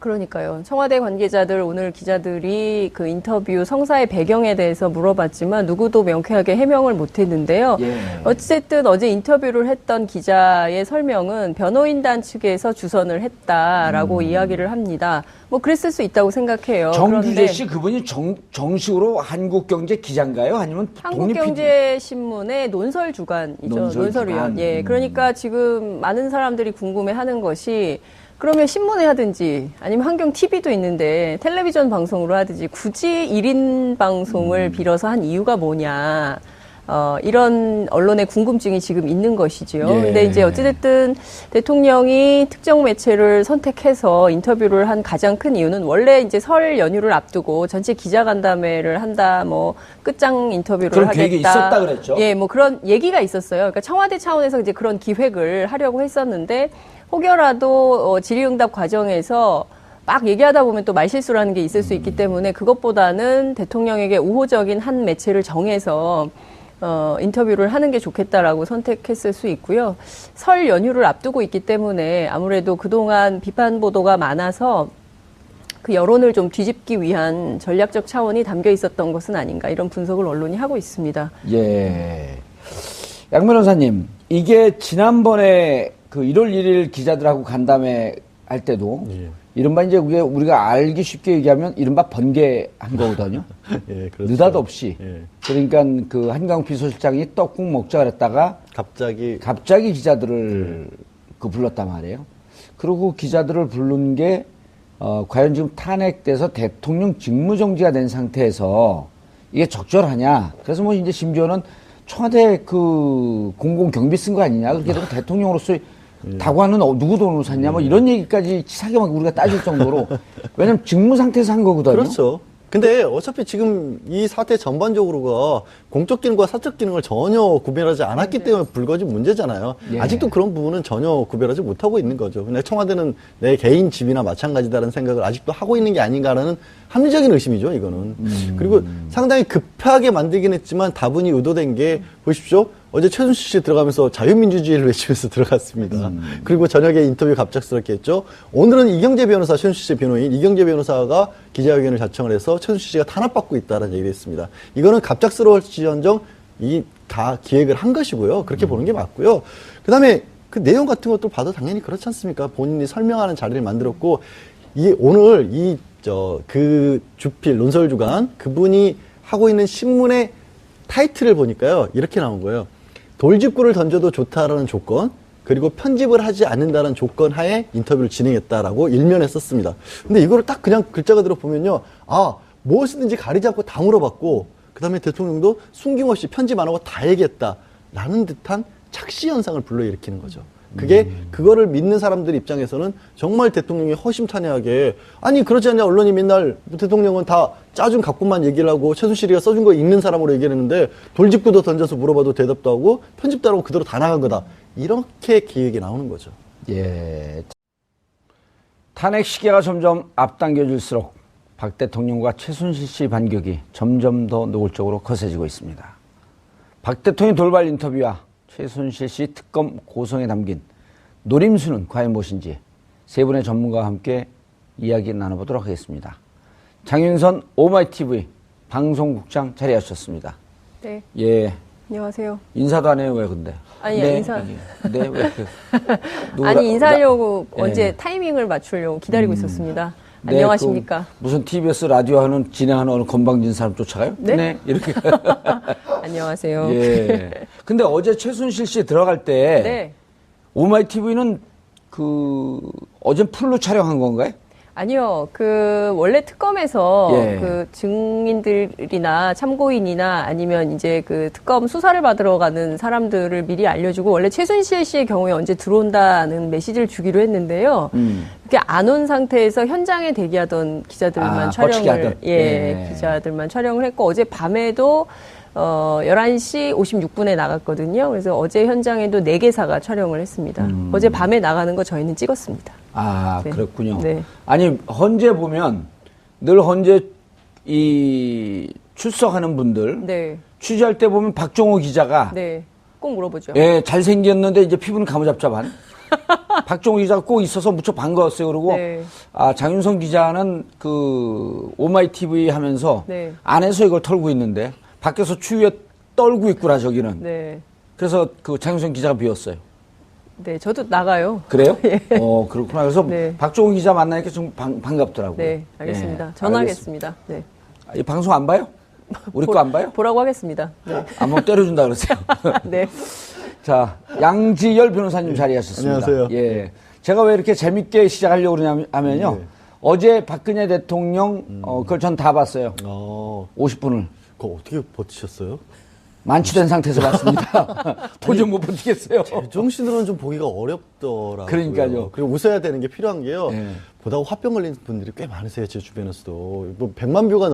B: 그러니까요. 청와대 관계자들 오늘 기자들이 그 인터뷰 성사의 배경에 대해서 물어봤지만 누구도 명쾌하게 해명을 못했는데요. 어쨌든 어제 인터뷰를 했던 기자의 설명은 변호인단 측에서 주선을 했다라고 이야기를 합니다. 뭐 그랬을 수 있다고 생각해요.
A: 정규재 씨 그분이 정식으로 한국경제 기자인가요? 아니면
B: 한국경제신문의 논설 주간이죠. 논설위원. 예, 그러니까 지금 많은 사람들이 궁금해하는 것이 그러면 신문에 하든지 아니면 환경 TV도 있는데 텔레비전 방송으로 하든지 굳이 1인 방송을 빌어서 한 이유가 뭐냐. 이런 언론의 궁금증이 지금 있는 것이지요. 근데 이제 어찌됐든 대통령이 특정 매체를 선택해서 인터뷰를 한 가장 큰 이유는 원래 이제 설 연휴를 앞두고 전체 기자간담회를 한다, 뭐 끝장 인터뷰를
A: 그런
B: 하겠다.
A: 계획이 있었다 그랬죠.
B: 예, 뭐 그런 얘기가 있었어요. 그러니까 청와대 차원에서 이제 그런 기획을 하려고 했었는데 혹여라도 질의응답 과정에서 막 얘기하다 보면 또 말실수라는 게 있을 수 있기 때문에 그것보다는 대통령에게 우호적인 한 매체를 정해서 인터뷰를 하는 게 좋겠다라고 선택했을 수 있고요. 설 연휴를 앞두고 있기 때문에 아무래도 그동안 비판 보도가 많아서 그 여론을 좀 뒤집기 위한 전략적 차원이 담겨 있었던 것은 아닌가 이런 분석을 언론이 하고 있습니다.
A: 예. 양 변호사님, 이게 지난번에 그 1월 1일 기자들하고 간담회 할 때도 이른바 이제 우리가 알기 쉽게 얘기하면 이른바 번개한 거거든요.
C: 그렇죠.
A: 느닷없이. 그러니까 그 한강욱 비서실장이 떡국 먹자 그랬다가 갑자기 기자들을 그 불렀단 말이에요. 그리고 기자들을 부른 게 과연 지금 탄핵돼서 대통령 직무정지가 된 상태에서 이게 적절하냐. 그래서 뭐 이제 심지어는 청와대 그 공공경비 쓴 거 아니냐. 그렇게 되면 대통령으로서 다과는 누구 돈으로 샀냐. 뭐 이런 얘기까지 치사하게 막 우리가 따질 정도로. 왜냐면 직무 상태에서 한 거거든요.
C: 그렇죠. 근데 어차피 지금 이 사태 전반적으로가 공적 기능과 사적 기능을 전혀 구별하지 않았기 때문에 불거진 문제잖아요. 아직도 그런 부분은 전혀 구별하지 못하고 있는 거죠. 근데 청와대는 내 개인 집이나 마찬가지다라는 생각을 아직도 하고 있는 게 아닌가라는 합리적인 의심이죠, 이거는. 그리고 상당히 급하게 만들긴 했지만 다분히 의도된 게 보십시오. 어제 최순실 씨 들어가면서 자유민주주의를 외치면서 들어갔습니다. 그리고 저녁에 인터뷰 갑작스럽게 했죠. 오늘은 이경재 변호사, 최순실 씨 변호인 이경재 변호사가 기자회견을 자청을 해서 최순실 씨가 탄압받고 있다는 얘기를 했습니다. 이거는 갑작스러울지언정 이 다 기획을 한 것이고요. 그렇게 보는 게 맞고요. 그다음에 그 내용 같은 것도 봐도 당연히 그렇지 않습니까? 본인이 설명하는 자리를 만들었고 오늘 그 주필 논설 주간 그분이 하고 있는 신문의 타이틀을 보니까요. 이렇게 나온 거예요. 돌직구를 던져도 좋다라는 조건, 그리고 편집을 하지 않는다는 조건 하에 인터뷰를 진행했다라고 일면에 썼습니다. 근데 이거를 딱 그냥 글자 그대로 보면요. 아, 무엇이든지 가리지 않고 다 물어봤고, 그 다음에 대통령도 숨김없이 편집 안 하고 다 얘기했다라는 듯한 착시 현상을 불러일으키는 거죠. 그거를 믿는 사람들 입장에서는 정말 대통령이 허심탄회하게, 아니, 그렇지 않냐, 언론이 맨날 대통령은 다 짜준 갖고만 얘기를 하고, 최순실이가 써준 거 읽는 사람으로 얘기를 했는데, 돌직구도 던져서 물어봐도 대답도 하고, 편집도 하고 그대로 다 나간 거다. 이렇게 기획이 나오는 거죠.
A: 예. 탄핵 시기가 점점 앞당겨질수록 박 대통령과 최순실 씨 반격이 점점 더 노골적으로 거세지고 있습니다. 박 대통령 돌발 인터뷰와 최순실 씨 특검 고성에 담긴 노림수는 과연 무엇인지 세 분의 전문가와 함께 이야기 나눠보도록 하겠습니다. 장윤선 오마이TV 방송국장 자리하셨습니다.
B: 네.
A: 예.
B: 안녕하세요.
A: 인사도 안 해요, 왜 근데?
B: 아니,
A: 네,
B: 인사.
A: 네, 왜
B: 아니, 인사하려고
A: 예.
B: 언제 타이밍을 맞추려고 기다리고 있었습니다.
A: 네,
B: 안녕하십니까.
A: 그 무슨 TBS 라디오 하는 진행하는 어느 건방진 사람 쫓아가요?
B: 네?
A: 이렇게.
B: 안녕하세요.
A: 예. 근데 어제 최순실 씨 들어갈 때
B: 네.
A: 오마이TV는 어제 풀로 촬영한 건가요?
B: 아니요. 원래 특검에서
A: 예.
B: 그 증인들이나 참고인이나 아니면 이제 그 특검 수사를 받으러 가는 사람들을 미리 알려주고 원래 최순실 씨의 경우에 언제 들어온다는 메시지를 주기로 했는데요. 그게 안 온 상태에서 현장에 대기하던 기자들만
A: 버치기
B: 촬영을,
A: 하던.
B: 예,
A: 예.
B: 기자들만 촬영을 했고 어제 밤에도 11시 56분에 나갔거든요. 그래서 어제 현장에도 4개사가 촬영을 했습니다. 어제 밤에 나가는 거 저희는 찍었습니다.
A: 아,
B: 네.
A: 그렇군요.
B: 네.
A: 아니, 헌재 보면 늘 헌재 출석하는 분들
B: 네.
A: 취재할 때 보면 박종호 기자가
B: 네. 꼭 물어보죠.
A: 예, 잘생겼는데 이제 피부는 가무잡잡한 박종호 기자가 꼭 있어서 무척 반가웠어요. 그리고
B: 네.
A: 장윤성 기자는 오마이TV 하면서
B: 네.
A: 안에서 이걸 털고 있는데 밖에서 추위에 떨고 있구나 저기는.
B: 네.
A: 그래서 장윤성 기자가 비웠어요.
B: 네, 저도 나가요.
A: 그래요?
B: 예.
A: 그렇구나. 그래서
B: 네.
A: 박종호 기자 만나니까 좀 반갑더라고요.
B: 네, 알겠습니다.
A: 예,
B: 전화하겠습니다. 네.
A: 이 방송 안 봐요? 우리 거 안 봐요?
B: 보라고 하겠습니다. 네.
A: 한번 때려준다 그러세요.
B: 네.
A: 자, 양지열 변호사님 자리하셨습니다.
C: 안녕하세요.
A: 예. 제가 왜 이렇게 재밌게 시작하려고 그러냐면요.
C: 네.
A: 어제 박근혜 대통령, 그걸 전 다 봤어요. 50분을.
C: 그거 어떻게 버티셨어요?
A: 만취된 상태에서 봤습니다. 도저히 못 버티겠어요.
C: 제정신으로는 좀 보기가 어렵더라고요.
A: 그러니까요.
C: 그리고 웃어야 되는 게 필요한 게요.
A: 예.
C: 보다가 화병 걸린 분들이 꽤 많으세요. 제 주변에서도. 100만 뷰가